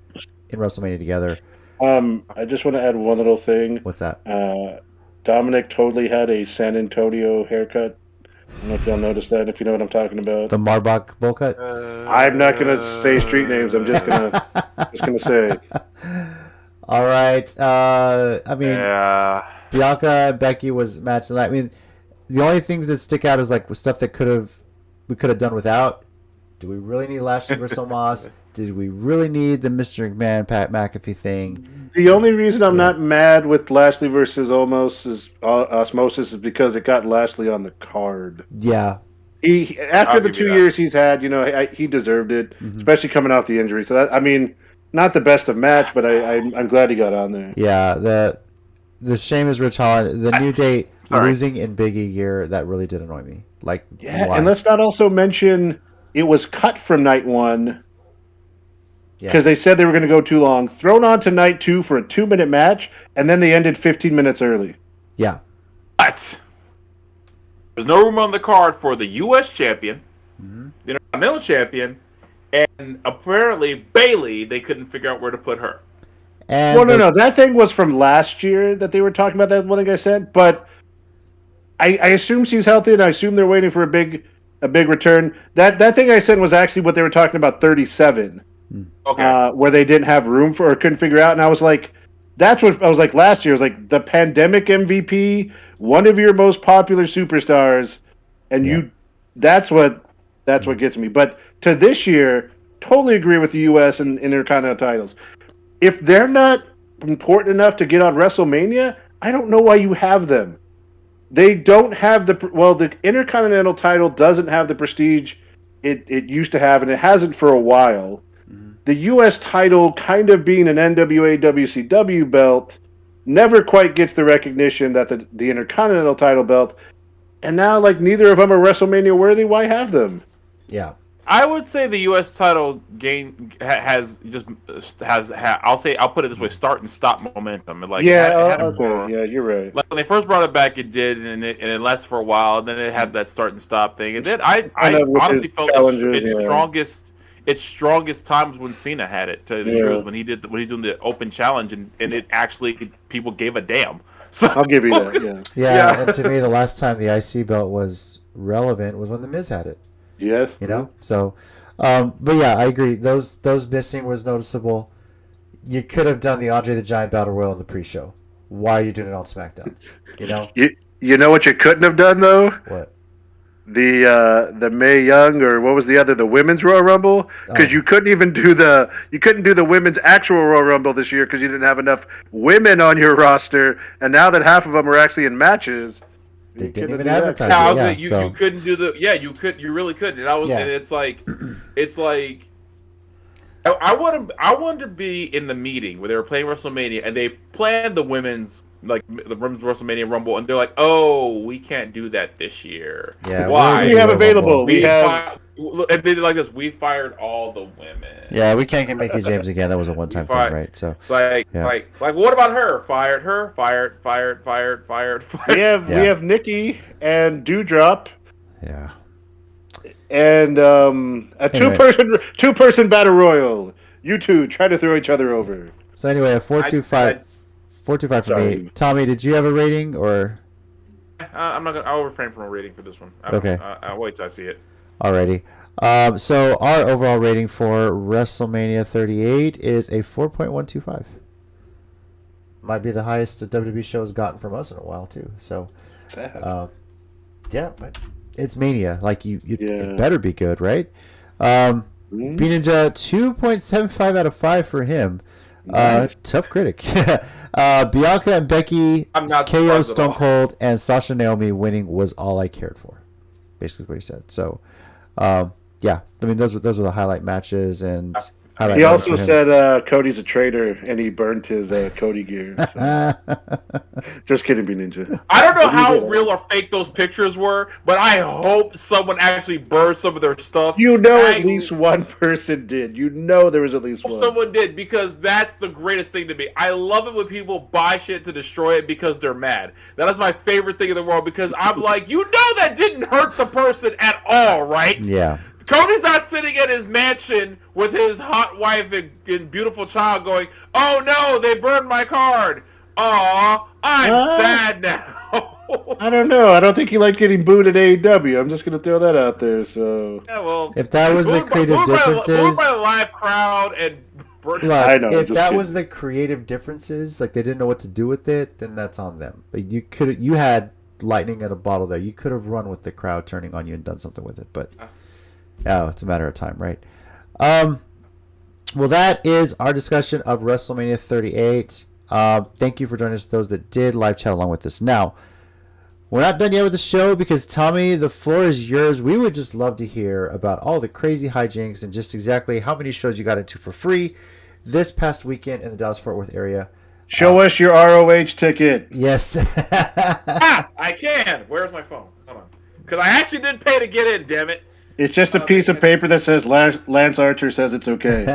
in WrestleMania together. I just want to add one little thing. What's that? Dominic totally had a San Antonio haircut. I don't know if y'all noticed that. If you know what I'm talking about. The Marbach bowl cut. I'm not gonna say street names. I'm just gonna say. All right. I mean. Yeah. Bianca and Becky was match tonight. I mean, the only things that stick out is like stuff that we could have done without. Do we really need Lashley versus Omos? Did we really need the Mr. McMahon Pat McAfee thing? The only reason I'm not mad with Lashley versus Osmosis is because it got Lashley on the card. Yeah. After the 2 years he's had, he deserved it, especially coming off the injury. So that, I mean, not the best of match, but I'm glad he got on there. Yeah. The shame is Rich Holland. The New Day losing in Big E gear, that really did annoy me. Like, yeah, why? and let's not also mention it was cut from night 1 because they said they were going to go too long. Thrown on to night 2 for a 2-minute match, and then they ended 15 minutes early. Yeah. But there's no room on the card for the U.S. champion, the Intercontinental champion, and apparently Bayley. They couldn't figure out where to put her. And No. That thing was from last year that they were talking about. That one thing I said, but I assume she's healthy, and I assume they're waiting for a big return. That thing I said was actually what they were talking about. 37, Okay. where they didn't have room for or couldn't figure out. And I was like, that's what I was like last year. I was like the pandemic MVP, one of your most popular superstars, and that's what gets me. But to this year, totally agree with the U.S. and Intercontinental titles. If they're not important enough to get on WrestleMania, I don't know why you have them. They don't have the Intercontinental title doesn't have the prestige it used to have, and it hasn't for a while. The U.S. title, kind of being an NWA WCW belt, never quite gets the recognition that the Intercontinental title belt. And now, like, neither of them are WrestleMania worthy. Why have them? Yeah. I would say the U.S. title has I'll put it this way: start and stop momentum. Like okay, yeah, you're right. Like when they first brought it back, it did, and it lasted for a while. And then it had that start and stop thing, and then I honestly felt its strongest times when Cena had it. To tell you the truth, when he's doing the open challenge, and it actually people gave a damn. So I'll give you that. Yeah. And to me, the last time the IC belt was relevant was when the Miz had it. Yeah. So, but yeah, I agree. Those missing was noticeable. You could have done the Andre the Giant Battle Royal in the pre-show. Why are you doing it on SmackDown? You know what you couldn't have done though? What? The Mae Young, or what was the Women's Royal Rumble? Because you couldn't do the women's actual Royal Rumble this year because you didn't have enough women on your roster, and now that half of them are actually in matches. They didn't even advertise it. You couldn't do the. Yeah, you really could. And and it's like, I wanted to be in the meeting where they were playing WrestleMania and they planned the women's WrestleMania Rumble, and they're like, "Oh, we can't do that this year. Yeah, why? We have available. We have." And they did like this. We fired all the women. Yeah, we can't get Mickey James again. That was a one-time thing, right? So it's like what about her? Fired. We have Nikki and Doudrop. Yeah. And a two-person battle royal. You two try to throw each other over. So anyway, a 4.25. 4.25 for me. Tommy, did you have a rating or? I'm not gonna. I'll refrain from a rating for this one. Okay. I'll wait till I see it. Alrighty. So our overall rating for WrestleMania 38 is a 4.125. Might be the highest the WWE show has gotten from us in a while too. So, yeah, but it's Mania. Like it better be good, right? B-Ninja 2.75 out of 5 for him. Nice. Tough critic. Bianca and Becky, I'm not KO surprised at Stone all. Cold, and Sasha Naomi winning was all I cared for. Basically, what he said. So, yeah, I mean those were the highlight matches and highlight. He moments also for him. said Cody's a traitor, and he burnt his Cody gear. So. Just kidding, B Ninja. I don't know What do you how do? real or fake those pictures were, but I hope someone actually burned some of their stuff. You know, I at least one person did. You know, there was at least hope one. someone did, because that's the greatest thing to me. I love it when people buy shit to destroy it because they're mad. That is my favorite thing in the world, because I'm like, you know that didn't hurt the person at all, right? Yeah. Cody's not sitting in his mansion with his hot wife and beautiful child going, oh no, they burned my card. Aw, I'm sad now. I don't know. I don't think he liked getting booed at AEW. I'm just going to throw that out there. So Yeah, well, If that was the booed creative booed differences, by the live crowd and look, I know, if just that kidding. was the creative differences, like they didn't know what to do with it, then that's on them. But you had lightning in a bottle there. You could have run with the crowd turning on you and done something with it. But it's a matter of time, right? Well, that is our discussion of WrestleMania 38. Thank you for joining us, those that did live chat along with us. Now, we're not done yet with the show because, Tommy, the floor is yours. We would just love to hear about all the crazy hijinks and just exactly how many shows you got into for free this past weekend in the Dallas-Fort Worth area. show us your ROH ticket. Yes. I can. Where's my phone? Hold on. Because I actually did pay to get in, damn it. It's just a piece of paper that says Lance Archer says it's okay.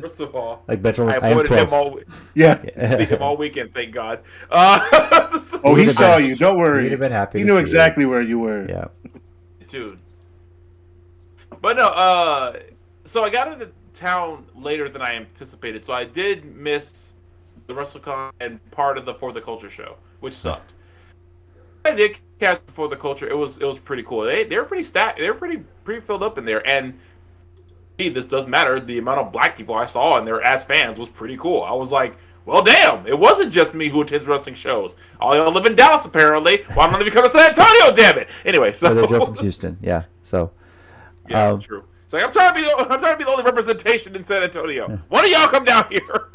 First of all, Like Benjamin, I I am avoided 12. him all, Yeah. see him all weekend, thank God. Oh, he He'd have saw been- you. Don't worry. he'd have been happy He to knew see you. exactly where you were. Yeah. Dude. But no, so I got into town later than I anticipated, so I did miss the WrestleCon and part of the For the Culture show, which sucked. I did catch For the Culture. It was pretty cool. They were pretty stacked. They were pretty filled up in there, and this does matter. The amount of black people I saw in there as fans was pretty cool. I was like, well, damn, it wasn't just me who attends wrestling shows. All y'all live in Dallas, apparently. Why don't you come to San Antonio, damn it? Anyway, so. Or the Joe from Houston. Yeah. So. Yeah, true. It's like I'm trying to be the only representation in San Antonio. Why don't y'all come down here?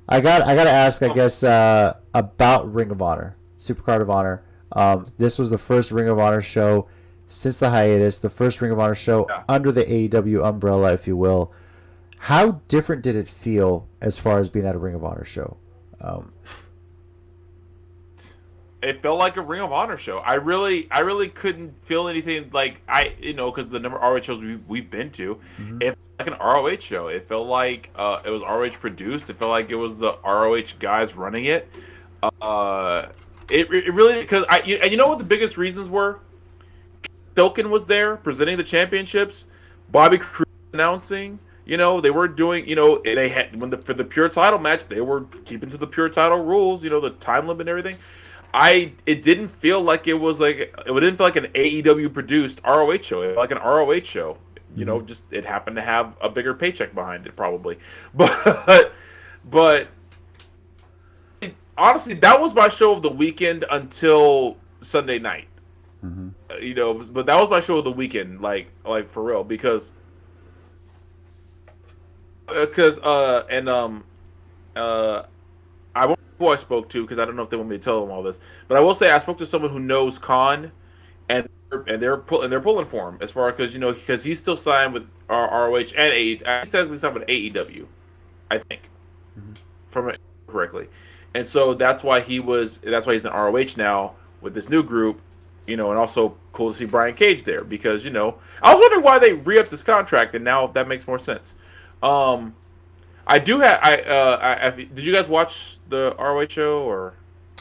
I gotta ask, I guess, about Ring of Honor, Supercard of Honor. This was the first Ring of Honor show since the hiatus, the first Ring of Honor show under the AEW umbrella, if you will. How different did it feel as far as being at a Ring of Honor show? It felt like a Ring of Honor show. I really couldn't feel anything like because the number of ROH shows we've been to, it felt like an ROH show. It felt like it was ROH produced. It felt like it was the ROH guys running it. It really, because you know what the biggest reasons were? Silken was there presenting the championships. Bobby Cruise announcing. They were doing. They had for the pure title match, they were keeping to the pure title rules. The time limit and everything. It didn't feel like it was like it didn't feel like an AEW produced ROH show. It felt like an ROH show. Just it happened to have a bigger paycheck behind it, probably. But honestly, that was my show of the weekend until Sunday night. But that was my show of the weekend, like for real, because I won't who I spoke to because I don't know if they want me to tell them all this, but I will say I spoke to someone who knows Khan, and they're pulling for him as far because he's still signed with ROH and AEW. He's technically signed with AEW, I think, from it correctly, and so that's why he's in ROH now with this new group. And also cool to see Brian Cage there because I was wondering why they re-upped this contract, and now that makes more sense. I do have. Did you guys watch the ROH show or?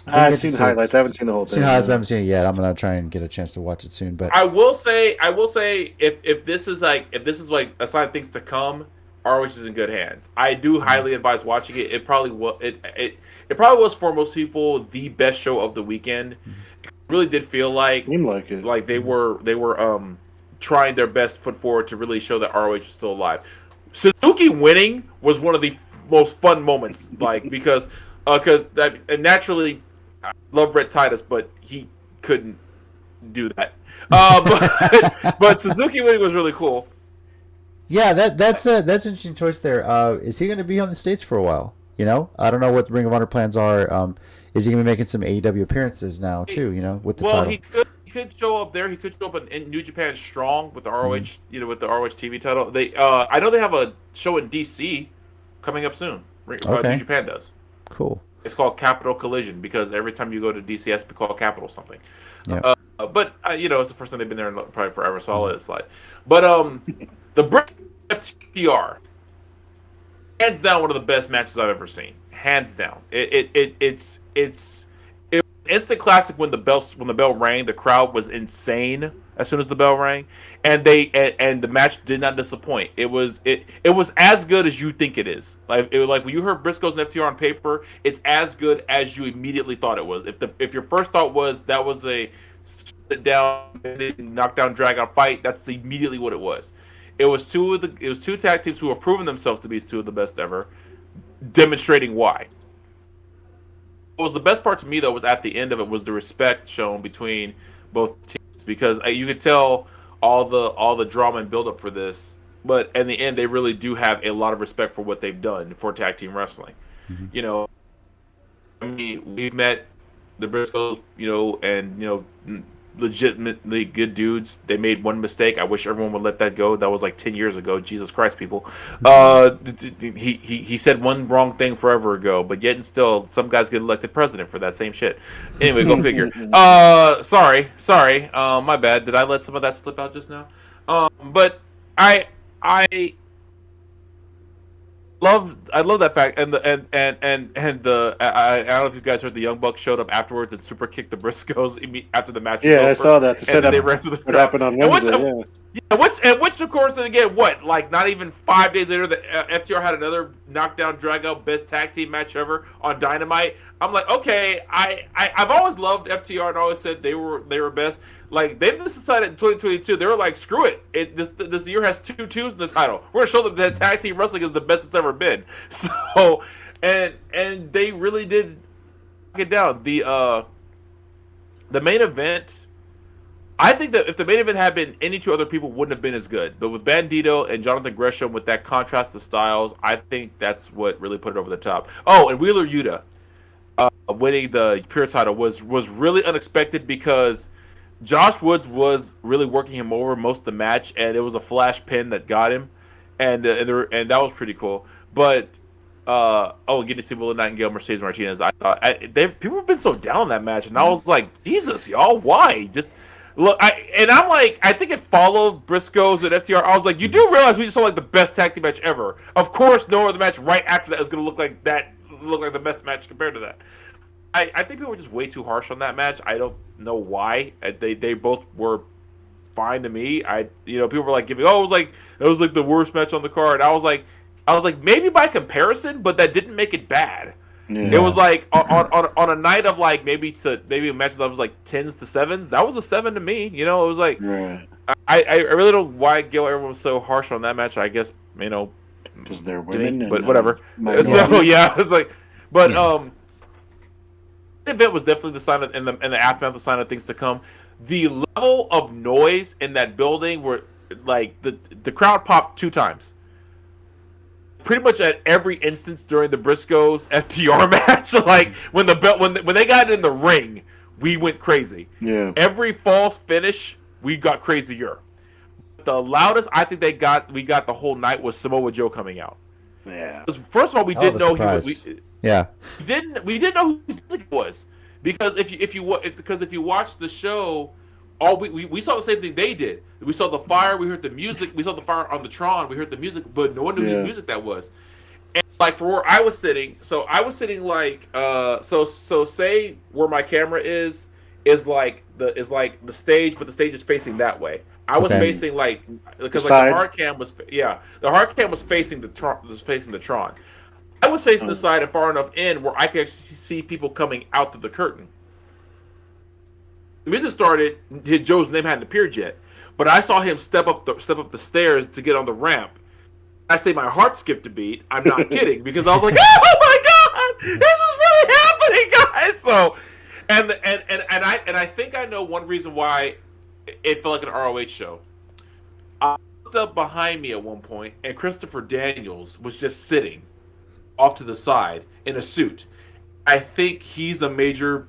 I've seen highlights. I haven't seen the whole thing. Seen highlights, but I haven't seen it yet. I'm gonna try and get a chance to watch it soon. But I will say, if this is like a sign of things to come, ROH is in good hands. I do highly advise watching it. It probably was for most people the best show of the weekend. It really did feel like it. Like they were trying their best foot forward to really show that ROH is still alive. Suzuki winning was one of the most fun moments, because naturally I love Brett Titus, but he couldn't do that. But Suzuki winning was really cool. Yeah, that's an interesting choice there. Is he going to be on the States for a while? You know, I don't know what the Ring of Honor plans are. Is he going to be making some AEW apperances now too? You know, with the Well, title. he could show up there. He could show up in New Japan Strong with the Mhm. ROH, with the ROH TV title. They, I know they have a show in DC coming up soon. New Okay, Japan does. cool. It's called Capital Collision because every time you go to DC, it has to be called Capital something. Yeah. But it's the first time they've been there in probably forever, so I'll let it slide. But the British FTR, hands down, one of the best matches I've ever seen. Hands down, it's instant classic when the bell rang. The crowd was insane as soon as the bell rang, and the match did not disappoint. It was as good as you think it is. Like when you heard Briscoes and FTR on paper, it's as good as you immediately thought it was. If your first thought was that was a sit down, knockdown, drag out fight, that's immediately what it was. It was two tag teams who have proven themselves to be two of the best ever, demonstrating why. What was the best part to me though was at the end of it was the respect shown between both teams because you could tell all the drama and build up for this, but in the end they really do have a lot of respect for what they've done for tag team wrestling. Mhm. I mean, we've met the Briscoes, and legitimately good dudes. They made one mistake. I wish everyone would let that go. That was like 10 years ago. Jesus Christ, people. He said one wrong thing forever ago, but yet and still, some guys get elected president for that same shit. Anyway, go figure. Sorry. My bad. Did I let some of that slip out just now? But I I love that fact, and the I don't know if you guys heard the Young Bucks showed up afterwards and super kicked the Briscoes after the match. Yeah, I was over, saw that. and then they ran through the what happened on Wednesday. which of course, and again, like not even 5 days later, the FTR had another knockdown, drag out, best tag team match ever on Dynamite. I'm like, okay, I've always loved FTR and always said they were best. Like they've just decided in 2022, they were like, screw it. This year has 2 twos in the title. We're gonna show them that tag team wrestling is the best it's ever been. So, and they really did get down. The main event, I think that if the main event had been any two other people, wouldn't have been as good. But with Bandito and Jonathan Gresham, with that contrast of styles, I think that's what really put it over the top. Oh, and Wheeler Yuta winning the Pure title was really unexpected because Josh Woods was really working him over most of the match, and it was a flash pin that got him, and that was pretty cool. But getting to see Willow Nightingale, Mercedes Martinez, I thought people have been so down on that match, and I was like, Jesus, y'all, why? Just look, I'm like, I think it followed Briscoes and FTR. I was like, you do realize we just saw like the best tag team match ever. Of course, no other match right after that is going to look like the best match compared to that. I think people were just way too harsh on that match. I don't know why. They both were fine to me. People were like it was like the worst match on the card. I was like maybe by comparison, but that didn't make it bad. Yeah. It was like on a night of like maybe a match that was like 10s to 7s. That was a 7 to me. It was like Right. I really don't know why everyone was so harsh on that match. I guess Because they're women. but whatever. minorities. So yeah, it's like, but the event was definitely the sign of, in the aftermath, the sign of things to come. The level of noise in that building were like the crowd popped 2 times. Pretty much at every instance during the Briscoes FTR match, like when they got in the ring, we went crazy. Yeah. Every false finish, we got crazier. The loudest I think we got the whole night was Samoa Joe coming out. Yeah. First of all, we didn't know surprise. We didn't know who his music was because if you watch the show, we saw the same thing they did. We saw the fire, we heard the music, we saw the fire on the Tron, we heard the music, but no one knew whose music that was. And like for where I was sitting, like so say where my camera is like the stage, but the stage is facing that way. I was facing because like the hard cam was facing the Tron. I was facing the side and far enough in where I could actually see people coming out to the curtain. The music started. Joe's name hadn't appeared yet, but I saw him step up the stairs to get on the ramp. I say my heart skipped a beat. I'm not kidding because I was like, oh my god, this is really happening, guys. So, and I think I know one reason why it felt like an ROH show. looked up behind me at one point, and Christopher Daniels was just sitting off to the side in a suit. I think he's a major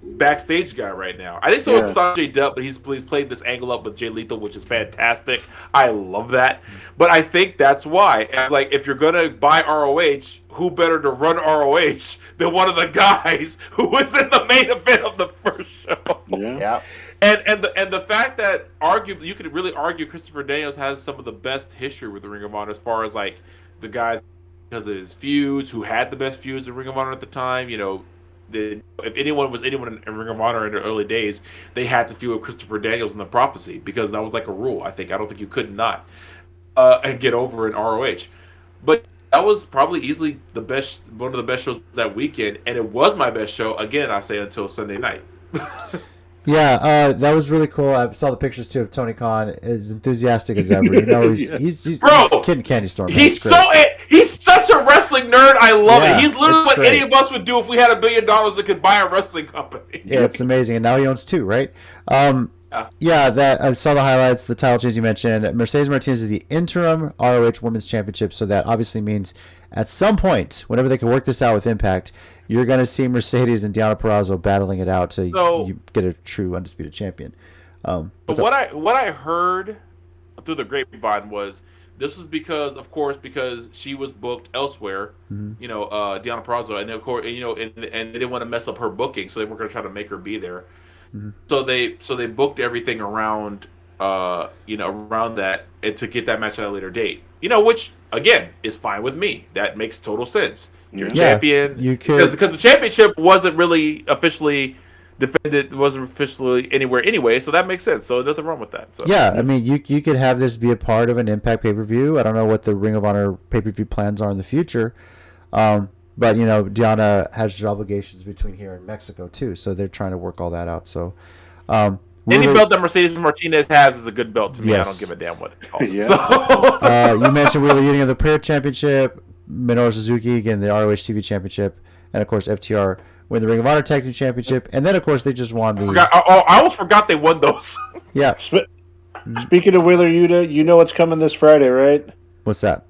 backstage guy right now. I think so with Sanjay Dutt, but he's played this angle up with Jay Lethal, which is fantastic. I love that. But I think that's why. It's like, if you're gonna buy ROH, who better to run ROH than one of the guys who was in the main event of the first show? Yeah. And the fact that arguably you could really argue Christopher Daniels has some of the best history with the Ring of Honor as far as like the guys because of his feuds, who had the best feuds in Ring of Honor at the time. You know, if anyone was anyone in Ring of Honor in the early days, they had to feud with Christopher Daniels in the Prophecy because that was like a rule. I don't think you could not and get over in ROH. But that was probably easily one of the best shows that weekend, and it was my best show again. I say until Sunday night. Yeah, that was really cool. I saw the pictures too of Tony Khan, as enthusiastic as ever. You know, he's kid in candy store. Man. He's such a wrestling nerd. I love it. He's literally what any of us would do if we had $1 billion that could buy a wrestling company. Yeah, it's amazing, and now he owns 2, right? Yeah, that I saw the highlights, the title change you mentioned. Mercedes Martinez is the interim ROH Women's Championship, so that obviously means at some point, whenever they can work this out with Impact, you're going to see Mercedes and Deonna Purrazzo battling it out to you get a true undisputed champion. But what I heard through the grapevine was this was because she was booked elsewhere. Mm-hmm. You know, Deonna Purrazzo, and of course, you know, and they didn't want to mess up her booking, so they weren't going to try to make her be there. Mm-hmm. So they booked everything around around that and to get that match at a later date. You know, which again is fine with me. That makes total sense. You're a champion. You could because the championship wasn't really officially defended, wasn't officially anywhere anyway, so that makes sense. So nothing wrong with that. So yeah, I mean, you could have this be a part of an Impact pay-per-view. I don't know what the Ring of Honor pay-per-view plans are in the future. But, you know, Deonna has her obligations between here and Mexico, too. So they're trying to work all that out. So, any belt that Mercedes Martinez has is a good belt to me. Yes. I don't give a damn what it's called. Yeah. So. You mentioned Wheeler Yuting of the Prayer Championship, Minoru Suzuki, again, the ROH TV Championship, and, of course, FTR win the Ring of Honor Tag Team Championship. And then, of course, they just won the... I almost forgot they won those. Yeah. Speaking of Wheeler Yuta, you know what's coming this Friday, right? What's that?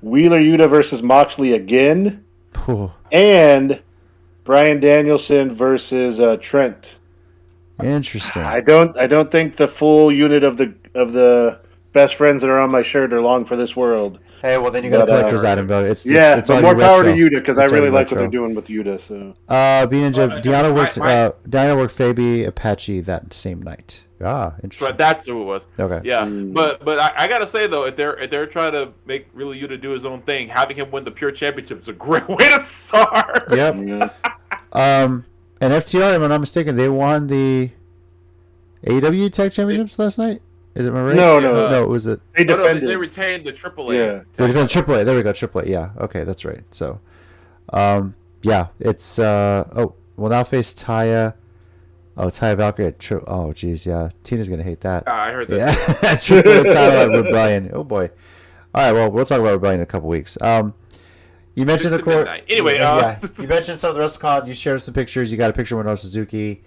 Wheeler Yuta versus Moxley again. And Bryan Danielson versus Trent. Interesting. I don't think the full unit of the best friends that are on my shirt are long for this world. Hey, well then you got a collector's item, though. It's more power to Yuta because I really like what they're doing with Yuta. So Diana worked Fabi Apache that same night. Ah, interesting. Right, that's who it was. Okay. Yeah, but I gotta say though, if they're trying to make really Yuta do his own thing, having him win the Pure Championship is a great way to start. Yep. And FTR, if I'm not mistaken, they won the AEW Tag Championships last night. Am I right? No. It was it. They defended. They retained the AAA. Yeah. They defended AAA. There we go. AAA. Yeah. Okay, that's right. So, yeah, it's now face Taya. Oh, Taya Valkyrie. Oh, geez, yeah. Tina's gonna hate that. I heard that. Yeah, triple title at Rebellion. Oh boy. All right, well, we'll talk about Rebellion in a couple weeks. You mentioned the court. Anyway, you mentioned some of the WrestleCons. You shared some pictures. You got a picture of Minoru Suzuki.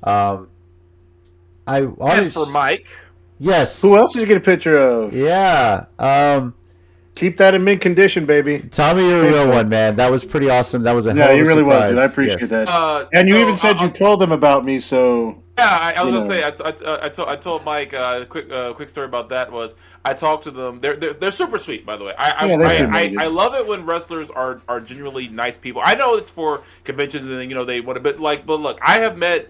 And for Mike. Yes. Who else did you get a picture of? Yeah. Keep that in mint condition, baby. Tommy, you're a real one, man. That was pretty awesome. That was a hell of a you really surprise. was, dude. I appreciate that. And you even said you told them about me, so... Yeah, I was gonna say I told Mike quick story about that was I talked to them. They're super sweet, by the way. I love it when wrestlers are genuinely nice people. I know it's for conventions and they want to, but look, I have met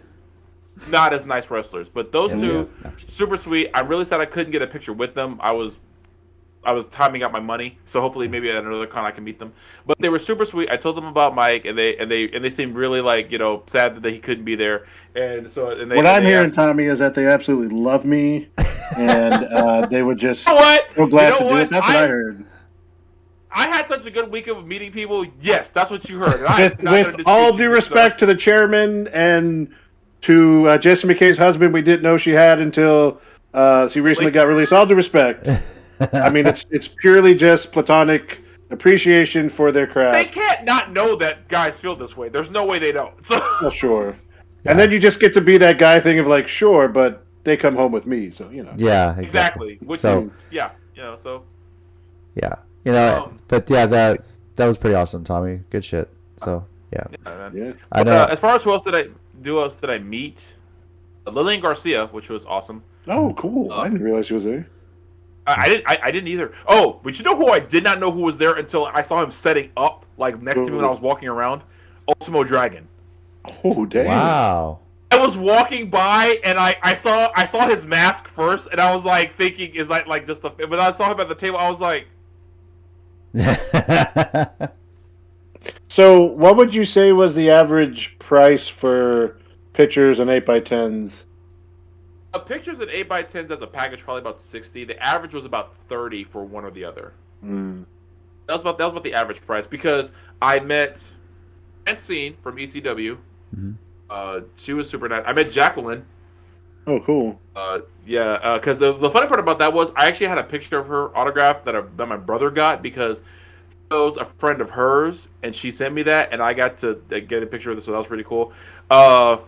not as nice wrestlers, but those two super sweet. I'm really sad I couldn't get a picture with them. I was timing out my money, so hopefully maybe at another con I can meet them. But they were super sweet. I told them about Mike, and they seemed really sad that he couldn't be there. And so what I'm hearing, Tommy, is that they absolutely love me, and they would just so glad to do it. That's what I heard. I had such a good week of meeting people. Yes, that's what you heard. With all due respect to the chairman and to Jesse McKay's husband, we didn't know she had until she recently got released. All due respect. I mean, it's purely just platonic appreciation for their craft. They can't not know that guys feel this way. There's no way they don't. So. Well, sure. Yeah. And then you just get to be that guy thing of sure, but they come home with me. So Yeah, exactly. Which So yeah, so yeah, but yeah, that was pretty awesome, Tommy. Good shit. So yeah, man. Yeah. I But, know. as far as who else did I meet? Lillian Garcia, which was awesome. Oh, cool! I didn't realize she was there. I didn't either. Oh, but you know who I did not know who was there until I saw him setting up like next to me when I was walking around? Ultimo Dragon. Oh, damn! Wow. I was walking by and I saw his mask first and I was like thinking, is that like just a? But I saw him at the table. I was like, So, what would you say was the average price for pictures and 8x10s? pictures at 8x10s as a package probably about 60. The average was about 30 for one or the other. That was about the average price because I met Francine from ECW. She was super nice. I met Jacqueline. Oh, cool. Because the funny part about that was I actually had a picture of her autograph that my brother got because she was a friend of hers and she sent me that and I got to get a picture of this, so that was pretty cool. I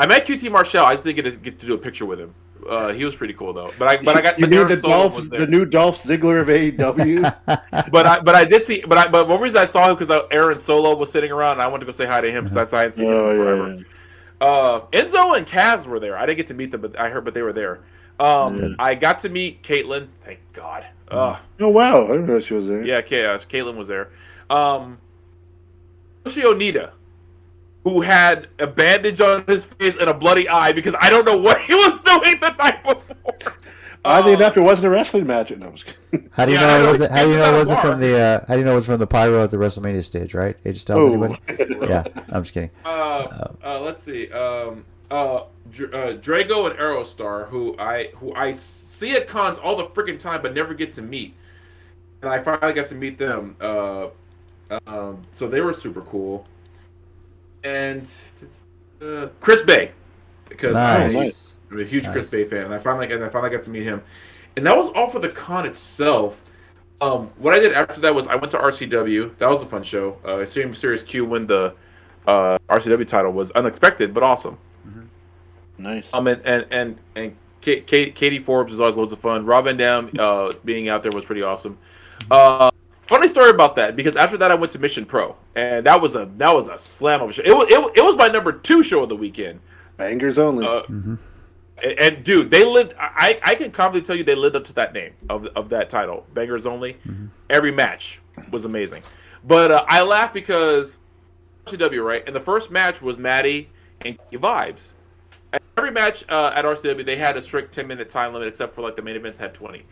met QT Marshall. I just didn't get to do a picture with him. He was pretty cool though. But I got you knew the new Dolph Ziggler of AEW. but I did see. But one reason I saw him because Aaron Solo was sitting around and I went to go say hi to him because I hadn't seen him forever. Yeah. Enzo and Kaz were there. I didn't get to meet them, but they were there. I got to meet Caitlyn. Thank God. Oh wow! I didn't know she was there. Yeah, Caitlyn was there. Yoshi Onita, who had a bandage on his face and a bloody eye because I don't know what he was doing the night before. Oddly enough, it wasn't a wrestling match. No, I was kidding. How do you know it wasn't? How do you know it wasn't from the? How do you know it was from the pyro at the WrestleMania stage? Right? It just tells anybody. Yeah, I'm just kidding. Let's see. Drago and Aerostar, who I see at cons all the freaking time, but never get to meet, and I finally got to meet them. So they were super cool. And Chris Bay, because I'm a huge Chris Bay fan, and I finally got to meet him, and that was all for the con itself. What I did after that was I went to RCW. That was a fun show. Seeing Mysterious Q win the RCW title was unexpected but awesome. Nice. And Katie Forbes is always loads of fun. Rob Van Dam being out there was pretty awesome. Funny story about that because after that I went to Mission Pro and that was a slam of a show. It was my number 2 show of the weekend. Bangers only. And dude, they lived. I can confidently tell you they lived up to that name of that title. Bangers only. Every match was amazing. But I laugh because RCW, right? And the first match was Maddie and Vibes. And every match at RCW they had a strict 10-minute time limit except for like the main events had 20.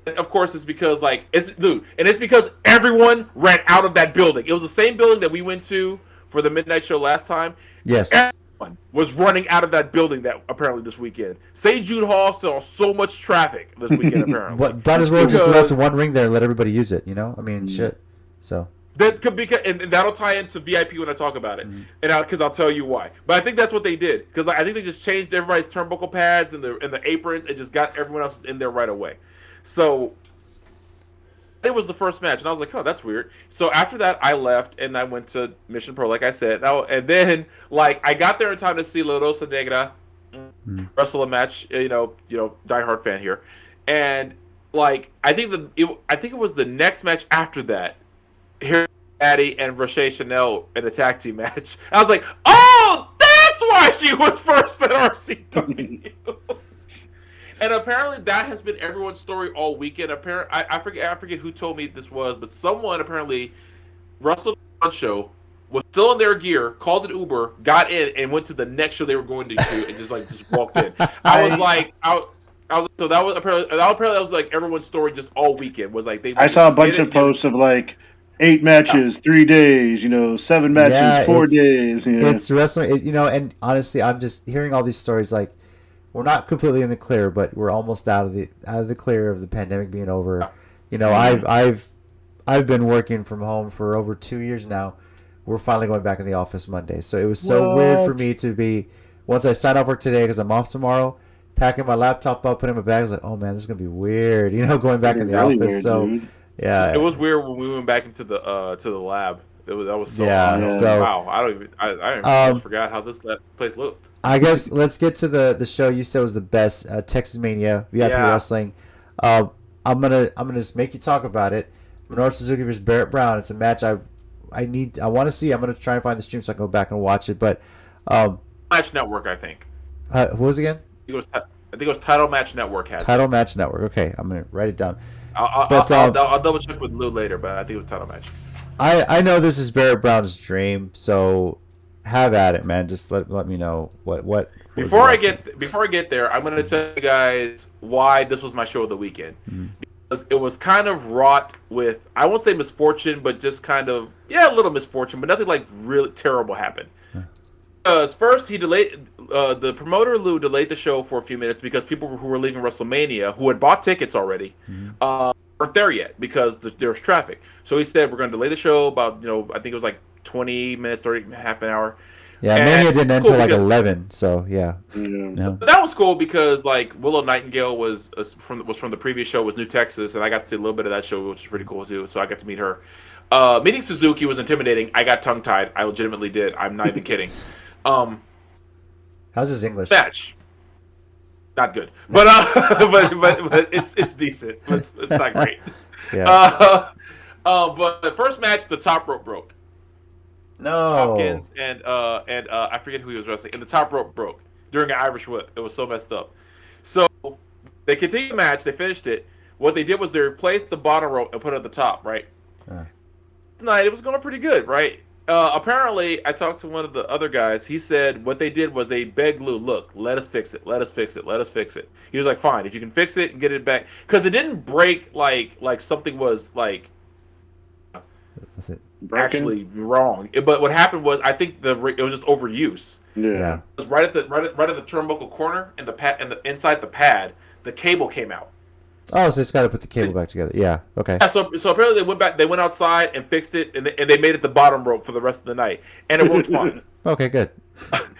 And of course, it's because it's because everyone ran out of that building. It was the same building that we went to for the midnight show last time. Yes. Everyone was running out of that building that apparently this weekend. St. Jude Hall saw so much traffic this weekend apparently. Might as well just left one ring there and let everybody use it. I mean, shit. So. That could be, and that'll tie into VIP when I talk about it, and because I'll tell you why. But I think that's what they did because I think they just changed everybody's turnbuckle pads and the aprons and just got everyone else in there right away. So it was the first match, and I was like, "Oh, that's weird." So after that, I left and I went to Mission Pro, like I said. And then I got there in time to see La Rosa Negra wrestle a match. Diehard fan here, and I think it was the next match after that. Here, Maddie and Roche Chanel in a tag team match. I was like, "Oh, that's why she was first at RCW." And apparently that has been everyone's story all weekend. I forget who told me this was, but someone apparently wrestled on show, was still in their gear, called an Uber, got in, and went to the next show they were going to do, and just walked in. I was so that was apparently everyone's story just all weekend was like they. I saw a bunch of posts of 8 matches, 3 days, 7 matches, 4 days. It's wrestling, and honestly, I'm just hearing all these stories we're not completely in the clear, but we're almost out of the clear of the pandemic being over. I've been working from home for over 2 years now. We're finally going back in the office Monday, so it was so weird for me to be once I signed off work today because I'm off tomorrow. Packing my laptop up, putting it in my bag. I was like, oh man, this is gonna be weird. Going back in the office. Weird, so dude. Yeah, it was weird when we went back into the lab. That was so Yeah, awesome. so- wow. I almost forgot how this place looked. I guess let's get to the show you said was the best, Texas Mania VIP Yeah. Wrestling. I'm gonna just make you talk about it. Minoru Suzuki versus Barrett Brown. It's a match I want to see. I'm gonna try and find the stream so I can go back and watch it. But Match Network, I think. what was it again? I think it was Title Match Network had it. Title Match Network. Okay, I'm gonna write it down. I'll double check with Lou later, but I think it was Title Match. I know this is Barrett Brown's dream, so have at it, man. Just let me know what. Before I get there, I'm gonna tell you guys why this was my show of the weekend. Mm-hmm. Because it was kind of wrought with, I won't say misfortune, but just kind of a little misfortune, but nothing like really terrible happened. First, he delayed the promoter Lou delayed the show for a few minutes because people who were leaving WrestleMania who had bought tickets already weren't there yet because there was traffic. So he said we're going to delay the show about I think it was like 20 minutes, 30, half an hour. Yeah, Mania didn't end until like 11, so yeah. But that was cool because like Willow Nightingale was from the previous show, was New Texas, and I got to see a little bit of that show, which was pretty cool too. So I got to meet her. Meeting Suzuki was intimidating. I got tongue tied. I legitimately did. I'm not even kidding. How's his English? Match. Not good, but but it's decent. It's not great. Yeah. But the first match, the top rope broke. No. Hopkins and I forget who he was wrestling, and the top rope broke during an Irish whip. It was so messed up. So they continued the match. They finished it. What they did was they replaced the bottom rope and put it at the top. Right. Tonight it was going pretty good. Right. Apparently, I talked to one of the other guys. He said what they did was they begged Lou, look, let us fix it. Let us fix it. Let us fix it. He was like, fine, if you can fix it and get it back. Because it didn't break like something was like actually wrong. But what happened was I think it was just overuse. Yeah. It was right at the turnbuckle corner and the pad and inside the pad, the cable came out. Oh, so it's got to put the cable back together. Yeah. Okay. Yeah, so apparently they went outside and fixed it, and they made it the bottom rope for the rest of the night, and it worked fine. Okay, good.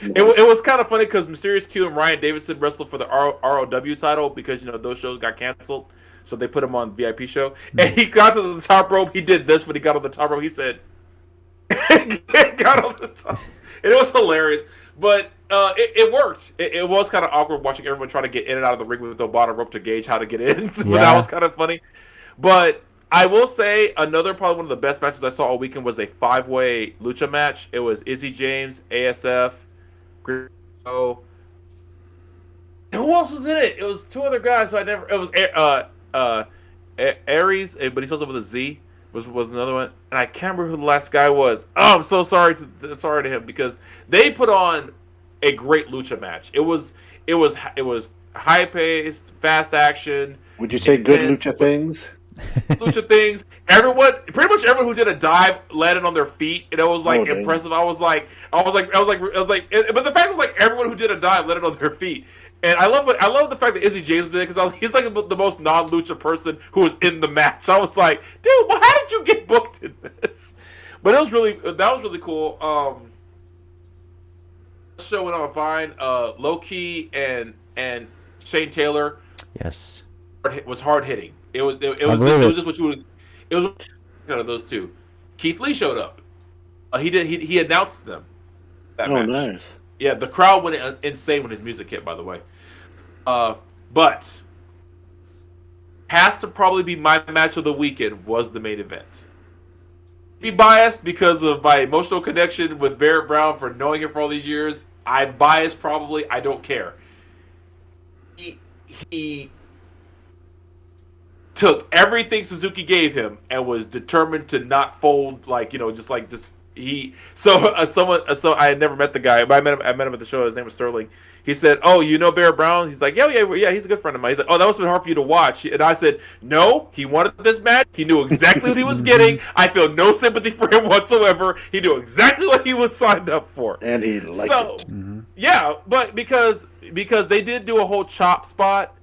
It was kind of funny because Mysterious Q and Ryan Davidson wrestled for the ROW title because those shows got canceled, so they put him on VIP show. And he got to the top rope. He did this when he got on the top rope. He said, "Got on the top," and it was hilarious. But it worked. It was kind of awkward watching everyone try to get in and out of the ring with the bottom rope to gauge how to get in. But that was kind of funny. But I will say probably one of the best matches I saw all weekend was a 5-way lucha match. It was Izzy James, ASF, Gringo. Who else was in it? It was 2 other guys. So it was Aries, but he spells it with a Z. Was another one, and I can't remember who the last guy was. Oh, I'm so sorry to him because they put on a great lucha match. It was high paced, fast action. Would you say good lucha things? Lucha things. Pretty much everyone who did a dive landed on their feet, and it was like impressive. I was like, but the fact was like everyone who did a dive landed on their feet. And I love the fact that Izzy James did it because he's like the most non-lucha person who was in the match. I was like, dude, well, how did you get booked in this? But that was really cool. The show went on fine. Low Key and Shane Taylor, yes, was hard hitting. It was just what you would. It was kind of those two. Keith Lee showed up. He announced them. That match. Nice. Yeah, the crowd went insane when his music hit, by the way. But has to probably be my match of the weekend was the main event. Be biased because of my emotional connection with Barrett Brown for knowing him for all these years. I'm biased probably. I don't care. He took everything Suzuki gave him and was determined to not fold. So I had never met the guy, but I met him at the show. His name was Sterling. He said, "Oh, you know Barrett Brown?" He's like, "Yeah, he's a good friend of mine." He's like, "Oh, that must have been hard for you to watch." And I said, "No, he wanted this match. He knew exactly what he was getting. I feel no sympathy for him whatsoever. He knew exactly what he was signed up for." And he liked it. Yeah, but because they did do a whole chop spot.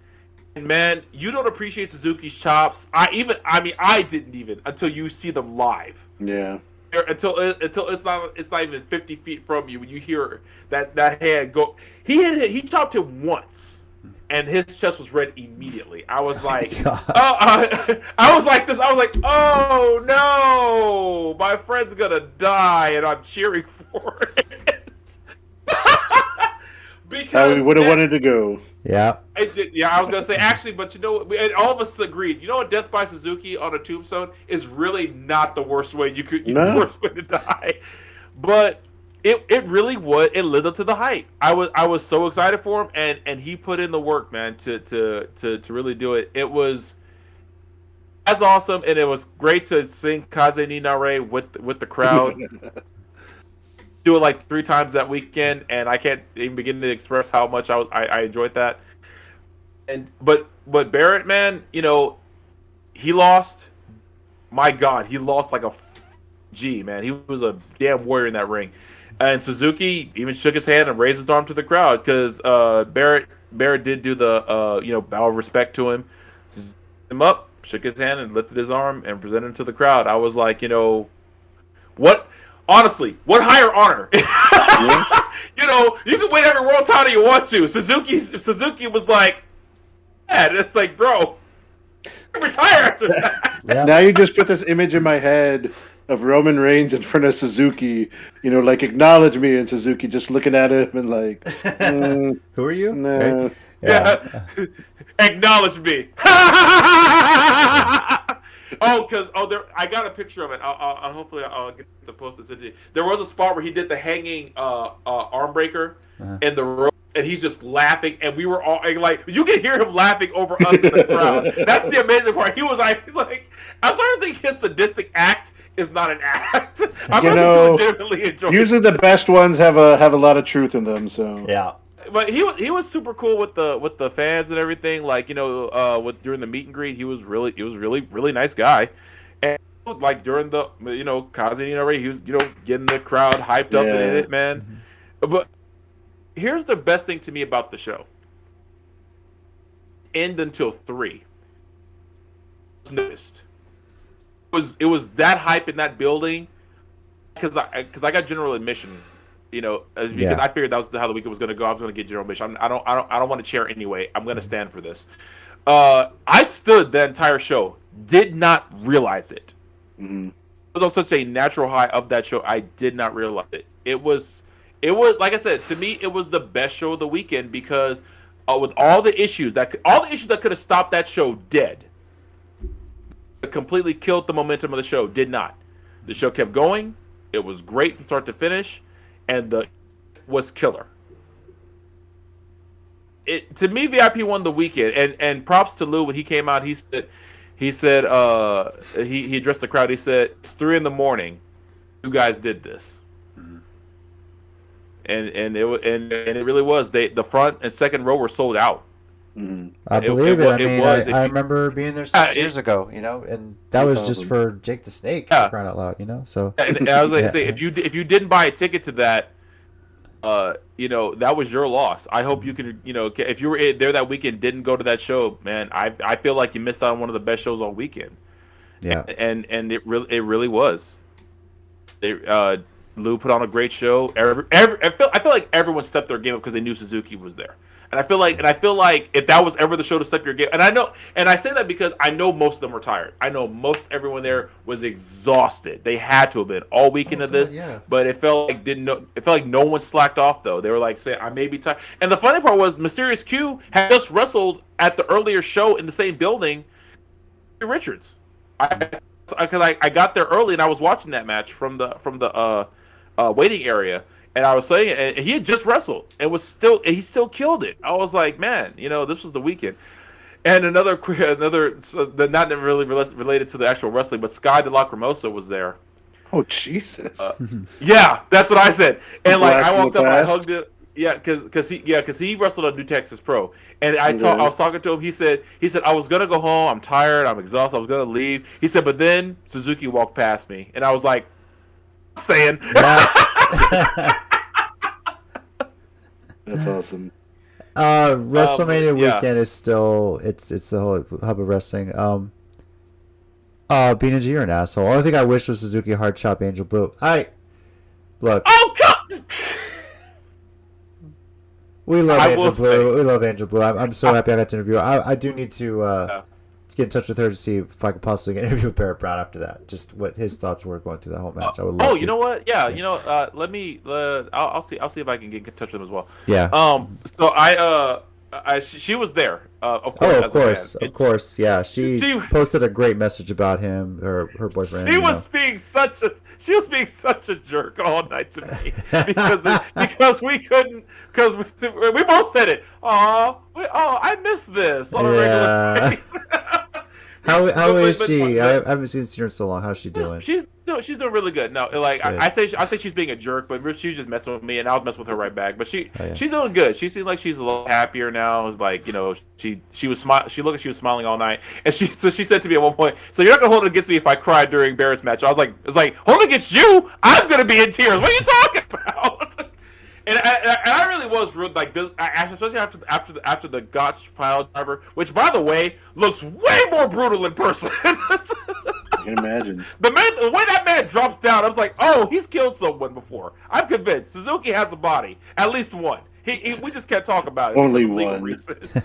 And man, you don't appreciate Suzuki's chops. I didn't even until you see them live. Yeah. Until it's not even 50 feet from you when you hear that hand go. He chopped him once. and his chest was red immediately. I was like, Gosh. I was like this. I was like, oh no, my friend's gonna die, and I'm cheering for it. Because How we would have wanted to go. Yeah. I was gonna say actually, but you know, and all of us agreed. You know what, Death by Suzuki on a tombstone is really not the worst way worst way to die, but it really would. It lived up to the hype. I was so excited for him, and he put in the work, man, to really do it. It was as awesome, and it was great to sing Kaze ni Nare with the crowd. Do it like 3 times that weekend, and I can't even begin to express how much I enjoyed that. And but Barrett, man, you know, he lost. My God, he lost like a G, man. He was a damn warrior in that ring. And Suzuki even shook his hand and raised his arm to the crowd because Barrett did do the bow of respect to him, him up, shook his hand and lifted his arm and presented him to the crowd. I was like, you know, what? Honestly, what higher honor? Yeah. You know, you can win every world title you want to. Suzuki was like, yeah, it's like, bro, retire after that. Yeah. Now you just put this image in my head of Roman Reigns in front of Suzuki, you know, like acknowledge me, and Suzuki just looking at him and like, Who are you? nah. Okay. Yeah. Acknowledge me. I got a picture of it. Hopefully I'll get to post this. There was a spot where he did the hanging arm breaker in the rope, and he's just laughing, and we were all like, you can hear him laughing over us in the crowd. That's the amazing part. He was like, I'm starting to think his sadistic act is not an act. I'm legitimately enjoying. Usually the best ones have a lot of truth in them. So Yeah. But he was super cool with the fans and everything. Like, you know, during the meet and greet, he was really nice guy. And like during the Kaze ni Nare, he was getting the crowd hyped up in it, man. But here's the best thing to me about the show. End until 3. Noticed. It was that hype in that building because I got general admission. You know, because I figured that was how the weekend was going to go. I was going to get general admission. I don't want to chair anyway. I'm going to stand for this. I stood the entire show. Did not realize it. Mm-hmm. It was on such a natural high of that show. I did not realize it. It was like I said, to me, it was the best show of the weekend because with all the issues that could have stopped that show dead, it completely killed the momentum of the show. Did not. The show kept going. It was great from start to finish. And was killer. To me, VIP won the weekend, and props to Lou when he came out. He said he addressed the crowd. He said, "It's 3 a.m. You guys did this," and it really was. The front and second row were sold out. Mm-hmm. I believe it. I remember being there 6 years ago, and that was just for Jake the Snake, crying out loud, So. And I was like, say if you didn't buy a ticket to that, that was your loss. I hope you can, if you were there that weekend, didn't go to that show, man. I feel like you missed out on one of the best shows all weekend. Yeah. And it really was. Lou put on a great show. I feel like everyone stepped their game up because they knew Suzuki was there. And I feel like if that was ever the show to step your game, and I say that because I know most of them were tired. I know everyone there was exhausted. They had to have been all weekend of this. Yeah. But it felt like no one slacked off though. They were like saying, I may be tired. And the funny part was Mysterious Q had just wrestled at the earlier show in the same building. Richards. Because I got there early and I was watching that match from the waiting area. And I was saying, and he had just wrestled and he still killed it. I was like, man, this was the weekend. And another not really related to the actual wrestling, but Sky de la Cremosa was there. Oh Jesus! Yeah, that's what I said. And like I walked up, I hugged it. Yeah, because he wrestled on New Texas Pro, and I was talking to him. He said I was gonna go home. I'm tired. I'm exhausted. I was gonna leave. He said, but then Suzuki walked past me, and I was like, staying. That's awesome. WrestleMania weekend is still it's the whole hub of wrestling. BNG, you're an asshole. Only thing I wish was Suzuki hard chop Angel Blue. Look. Oh God! We love I Angel will Blue. say- We love Angel Blue. I'm so happy I got to interview her. I do need to get in touch with her to see if I could possibly get an interview with Barrett Brown after that. Just what his thoughts were going through that whole match. I would love to. You know what? Yeah, you know, let me. I'll see. I'll see if I can get in touch with him as well. Yeah. So she was there. Of course. Oh, of course. Yeah, she posted a great message about him, her boyfriend. She was being such a jerk all night to me because we couldn't we both said it. I miss this on a regular basis. How is she? I haven't seen her in so long. How's she doing? She's doing really good. No, like I say she's being a jerk, but she's just messing with me, and I was messing with her right back. But she's doing good. She seems like she's a little happier now. It's like, you know, she was she looked like she was smiling all night, and she said to me at one point, "So you're not gonna hold it against me if I cry during Barrett's match?" I was like, "It's like hold it against you. I'm gonna be in tears. What are you talking about?" And I really was rude, like this, especially after the Gotch pile driver, which by the way looks way more brutal in person. I can imagine. The way that man drops down, I was like, oh, he's killed someone before. I'm convinced Suzuki has a body, at least one. We just can't talk about it. Only for legal one. reasons.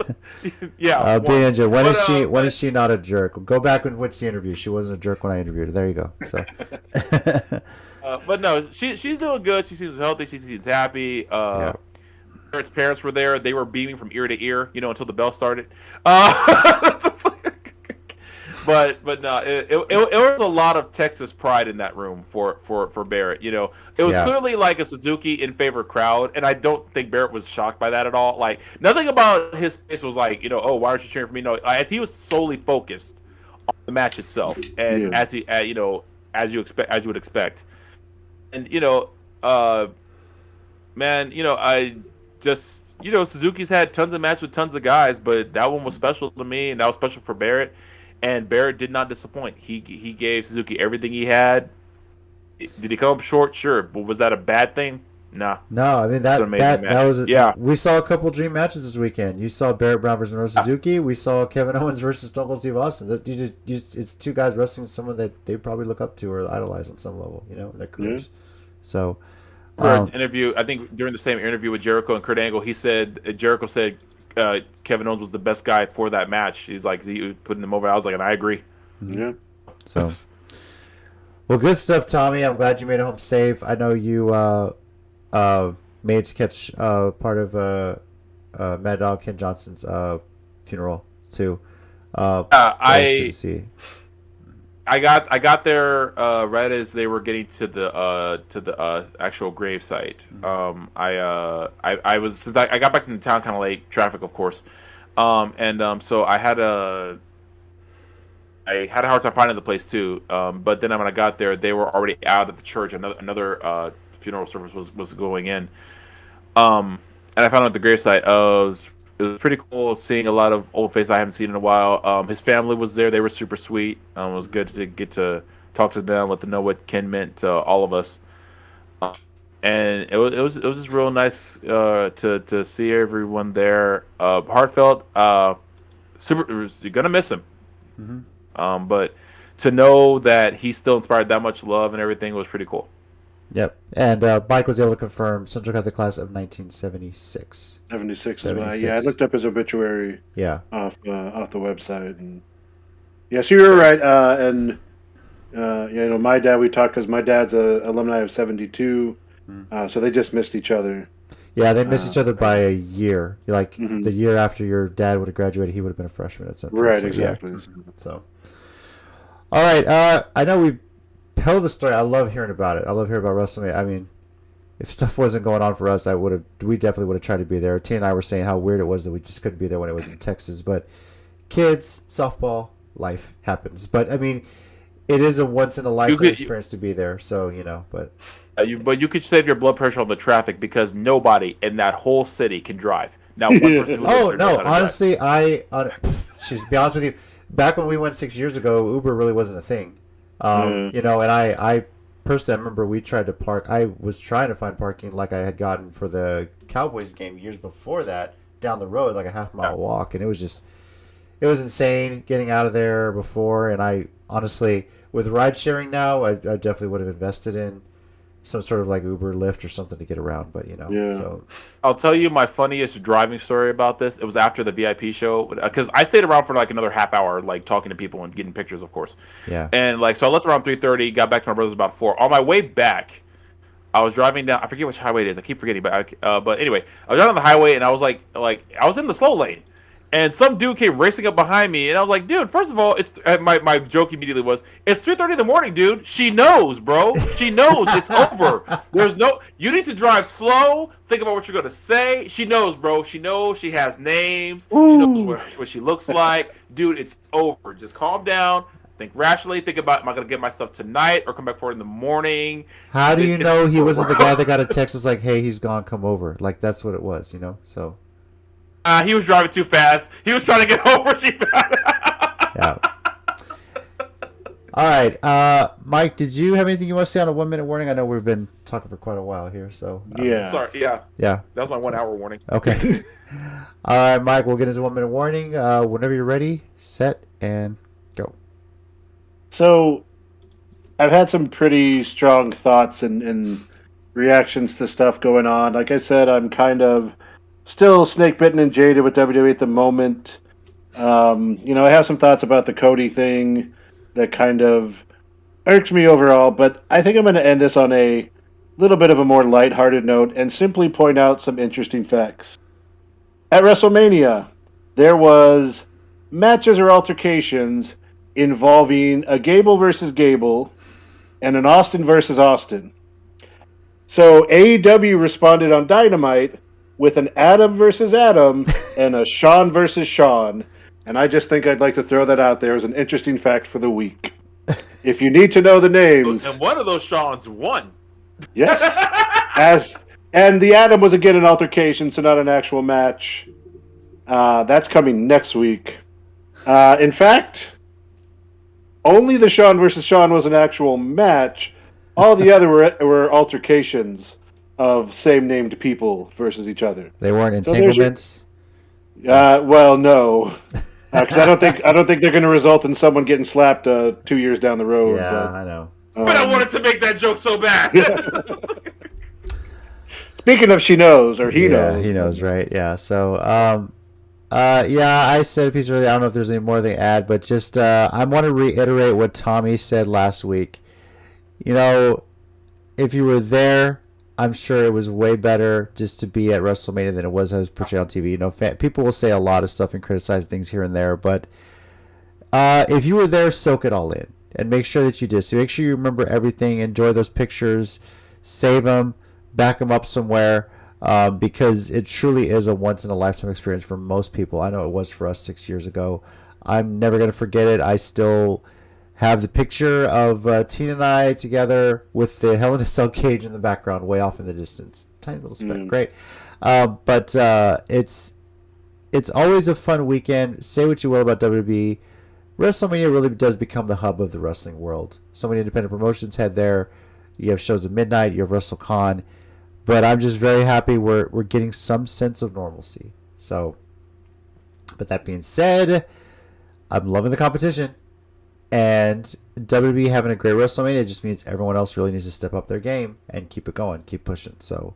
Yeah. Ninja, when is she not a jerk? Go back and watch the interview. She wasn't a jerk when I interviewed her. There you go. So. But no, she's doing good. She seems healthy. She seems happy. Barrett's parents were there. They were beaming from ear to ear, you know, until the bell started. But no, it was a lot of Texas pride in that room for Barrett. You know, it was clearly like a Suzuki in favor crowd, and I don't think Barrett was shocked by that at all. Like nothing about his face was like, you know, oh, why aren't you cheering for me? No, he was solely focused on the match itself, and as you would expect. And, you know, man, you know, Suzuki's had tons of matches with tons of guys, but that one was special to me, and that was special for Barrett. And Barrett did not disappoint. He gave Suzuki everything he had. Did he come up short? Sure. But was that a bad thing? Nah. No, I mean, that was we saw a couple dream matches this weekend. You saw Barrett Brown versus Minoru Suzuki. We saw Kevin Owens versus Stone Cold Steve Austin. It's two guys wrestling someone that they probably look up to or idolize on some level, you know, in their careers. So, interview. I think during the same interview with Jericho and Kurt Angle, Jericho said Kevin Owens was the best guy for that match. He's like, he was putting him over. I was like, and I agree. Yeah. So, well, good stuff, Tommy. I'm glad you made it home safe. I know you made to catch part of Mad Dog Ken Johnson's funeral too. I got there right as they were getting to the actual grave site. I got back into town kind of late, traffic of course, so I had a hard time finding the place too. But then when I got there, they were already out at the church. Another funeral service was going in, and I found out the gravesite. It was pretty cool seeing a lot of old faces I haven't seen in a while. His family was there; they were super sweet. It was good to get to talk to them, let them know what Ken meant to all of us. And it was just real nice to see everyone there. Heartfelt, super. You're gonna miss him, but to know that he still inspired that much love and everything was pretty cool. Yep, and Mike was able to confirm Central Catholic class of 1976. 76 is when I looked up his obituary. Yeah, off the website, and yes, you were right. And you know, my dad, we talked because my dad's a alumni of 72, so they just missed each other. Yeah, they missed each other by a year. Like the year after your dad would have graduated, he would have been a freshman at Central. Right, so, exactly. Yeah. So, all right, I know we. Hell of a story. I love hearing about it. I love hearing about WrestleMania. I mean, if stuff wasn't going on for us, we definitely would have tried to be there. T and I were saying how weird it was that we just couldn't be there when it was in Texas. But kids, softball, life happens. But I mean, it is a once in a lifetime experience to be there. So you know, but you could save your blood pressure on the traffic because nobody in that whole city can drive. Now, one person honestly, to be honest with you, back when we went 6 years ago, Uber really wasn't a thing. You know, and I personally, I remember we tried to park. I was trying to find parking like I had gotten for the Cowboys game years before that down the road, like a half-mile walk, and it was insane getting out of there before. And I honestly, with ride sharing now, I definitely would have invested in some sort of like Uber, Lyft, or something to get around. But so I'll tell you my funniest driving story about this. It was after the VIP show because I stayed around for like another half hour, like talking to people and getting pictures, of course. yeah. And like, so I left around 3:30. Got back to my brother's about 4. On my way back, I was driving down. I forget which highway it is. I keep forgetting, but anyway, I was driving on the highway and I was like I was in the slow lane, and some dude came racing up behind me, and I was like, dude, first of all, it's my joke immediately was, it's 3:30 in the morning, dude. She knows, bro. She knows it's over. You need to drive slow. Think about what you're gonna say. She knows, bro. She knows. She has names. She knows what she looks like, dude. It's over. Just calm down. Think rationally. Think about, am I going to get my stuff tonight or come back for it in the morning? How do you know he wasn't the guy that got a text that's like, hey, he's gone, come over? Like, that's what it was, So. He was driving too fast. He was trying to get over. She found Yeah. All right. Mike, did you have anything you want to say on a 1 minute warning? I know we've been talking for quite a while here, so. Yeah. Sorry. Yeah. Yeah. That was my 1 hour warning. Okay. All right, Mike, we'll get into 1 minute warning. Whenever you're ready, set, and go. So, I've had some pretty strong thoughts and reactions to stuff going on. Like I said, I'm kind of still snake bitten and jaded with WWE at the moment. I have some thoughts about the Cody thing that kind of irks me overall, but I think I'm going to end this on a little bit of a more lighthearted note and simply point out some interesting facts. At WrestleMania, there was matches or altercations involving a Gable versus Gable and an Austin versus Austin. So AEW responded on Dynamite with an Adam versus Adam and a Shawn versus Shawn. And I just think I'd like to throw that out there as an interesting fact for the week. If you need to know the names. And one of those Shawns won. Yes. And the Adam was again an altercation, so not an actual match. That's coming next week. In fact, only the Shawn versus Shawn was an actual match. All the other were altercations of same-named people versus each other. They weren't entanglements? Well, no. Because I don't think they're going to result in someone getting slapped 2 years down the road. Yeah, but, I know. But I wanted to make that joke so bad. Speaking of, she knows, or he knows. Yeah, he knows, right? Yeah. So, I said a piece earlier. I don't know if there's any more to add, but just I want to reiterate what Tommy said last week. If you were there, I'm sure it was way better just to be at WrestleMania than it was as portrayed on TV. People will say a lot of stuff and criticize things here and there, but if you were there, soak it all in and make sure that you did. So make sure you remember everything, enjoy those pictures, save them, back them up somewhere, because it truly is a once-in-a-lifetime experience for most people. I know it was for us 6 years ago. I'm never going to forget it. I still have the picture of Tina and I together with the Hell in a Cell cage in the background, way off in the distance. Tiny little speck, great. But it's always a fun weekend. Say what you will about WWE. WrestleMania really does become the hub of the wrestling world. So many independent promotions head there. You have shows at midnight. You have WrestleCon. But I'm just very happy we're getting some sense of normalcy. So, but that being said, I'm loving the competition. And WWE having a great WrestleMania just means everyone else really needs to step up their game and keep it going, keep pushing. So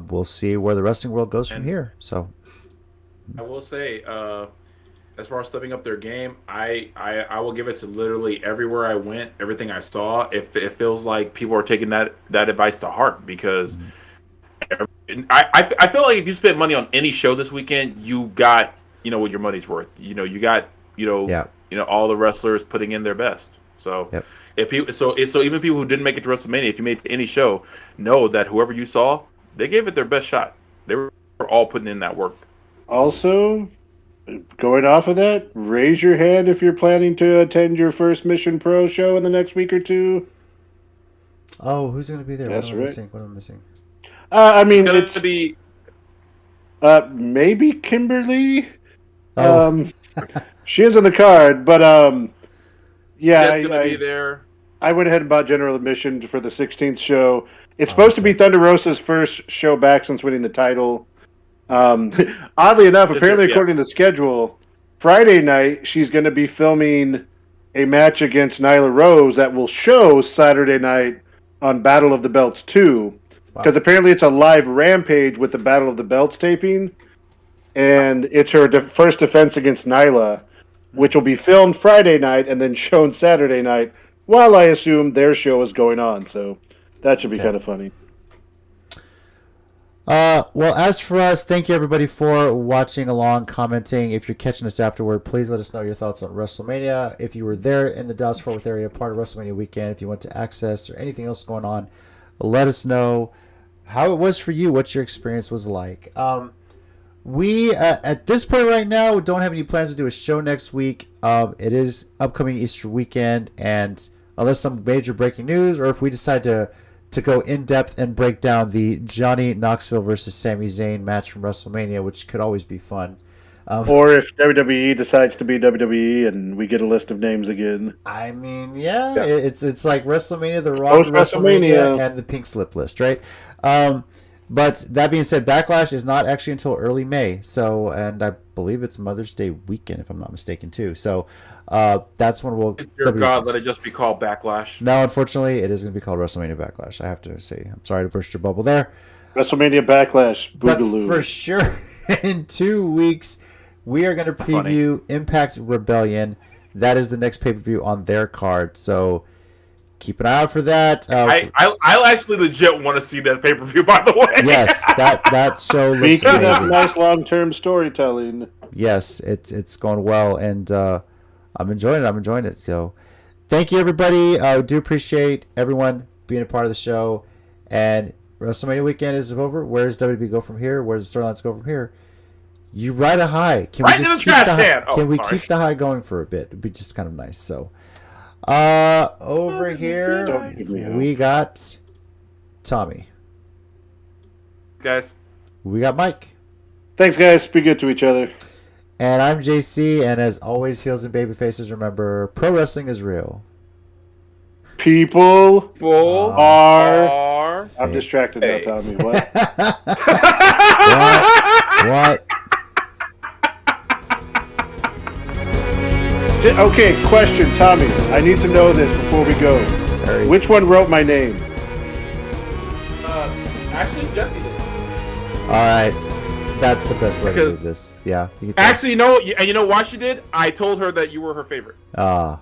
we'll see where the wrestling world goes from here. So I will say, as far as stepping up their game, I will give it to literally everywhere I went, everything I saw. It feels like people are taking that advice to heart because I feel like if you spent money on any show this weekend, you got what your money's worth. You got all the wrestlers putting in their best. So if people, so even people who didn't make it to WrestleMania, if you made it to any show, know that whoever you saw, they gave it their best shot. They were all putting in that work. Also, going off of that, raise your hand if you're planning to attend your first Mission Pro show in the next week or two. Oh, who's going to be there? That's what am I right. missing? What am I missing? I mean, it's going to be maybe Kimberly. Oh. She is on the card, but yeah, it's going to be there. I went ahead and bought general admission for the 16th show. It's supposed to be Thunder Rosa's first show back since winning the title. Oddly enough, apparently according to the schedule, Friday night she's going to be filming a match against Nyla Rose that will show Saturday night on Battle of the Belts 2, because apparently it's a live Rampage with the Battle of the Belts taping, and it's her first defense against Nyla, which will be filmed Friday night and then shown Saturday night, while I assume their show is going on. So that should be kind of funny. Well, as for us, thank you everybody for watching along, commenting. If you're catching us afterward, please let us know your thoughts on WrestleMania. If you were there in the Dallas-Fort Worth area, part of WrestleMania weekend, if you went to Access or anything else going on, let us know how it was for you, what your experience was like. We, at this point right now, don't have any plans to do a show next week. It is upcoming Easter weekend, and unless some major breaking news, or if we decide to go in depth and break down the Johnny Knoxville versus Sami Zayn match from WrestleMania, which could always be fun. Or if WWE decides to be WWE and we get a list of names again. I mean, yeah. It's like WrestleMania, The Rock, WrestleMania, and the pink slip list, right? But that being said, Backlash is not actually until early May. So, and I believe it's Mother's Day weekend, if I'm not mistaken, too. So, that's when we'll. Dear God, let it just be called Backlash. No, unfortunately, it is going to be called WrestleMania Backlash. I have to say, I'm sorry to burst your bubble there. WrestleMania Backlash, Boogaloo. But for sure, in 2 weeks, we are going to preview Impact Rebellion. That is the next pay-per-view on their card. So. Keep an eye out for that. I actually legit want to see that pay-per-view, by the way. Yes, that show looks Speaking amazing. of nice long-term storytelling. Yes, it's going well, and I'm enjoying it. So, thank you, everybody. I do appreciate everyone being a part of the show. And WrestleMania weekend is over. Where does WWE go from here? Where does the storylines go from here? You ride a high. Can we just keep the high? Can we keep the high going for a bit? It'd be just kind of nice. So. Over here we got Tommy. Guys. We got Mike. Thanks, guys. Be good to each other. And I'm JC, and as always, heels and baby faces, remember, pro wrestling is real. People are... I'm distracted now, Tommy. What? What? Okay, question, Tommy. I need to know this before we go. Which one wrote my name? Actually, Jesse did. All right, that's the best way to do this. Yeah. Actually, you know why she did? I told her that you were her favorite. So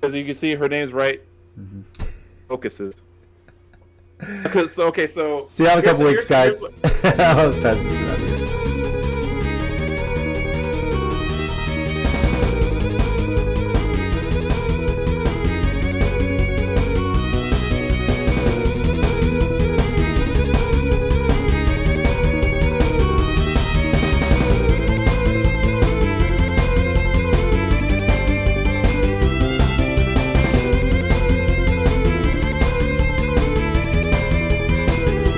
as you can see, her name's right. Mm-hmm. Focuses. So see you in a couple weeks, guys. I'll pass this around here.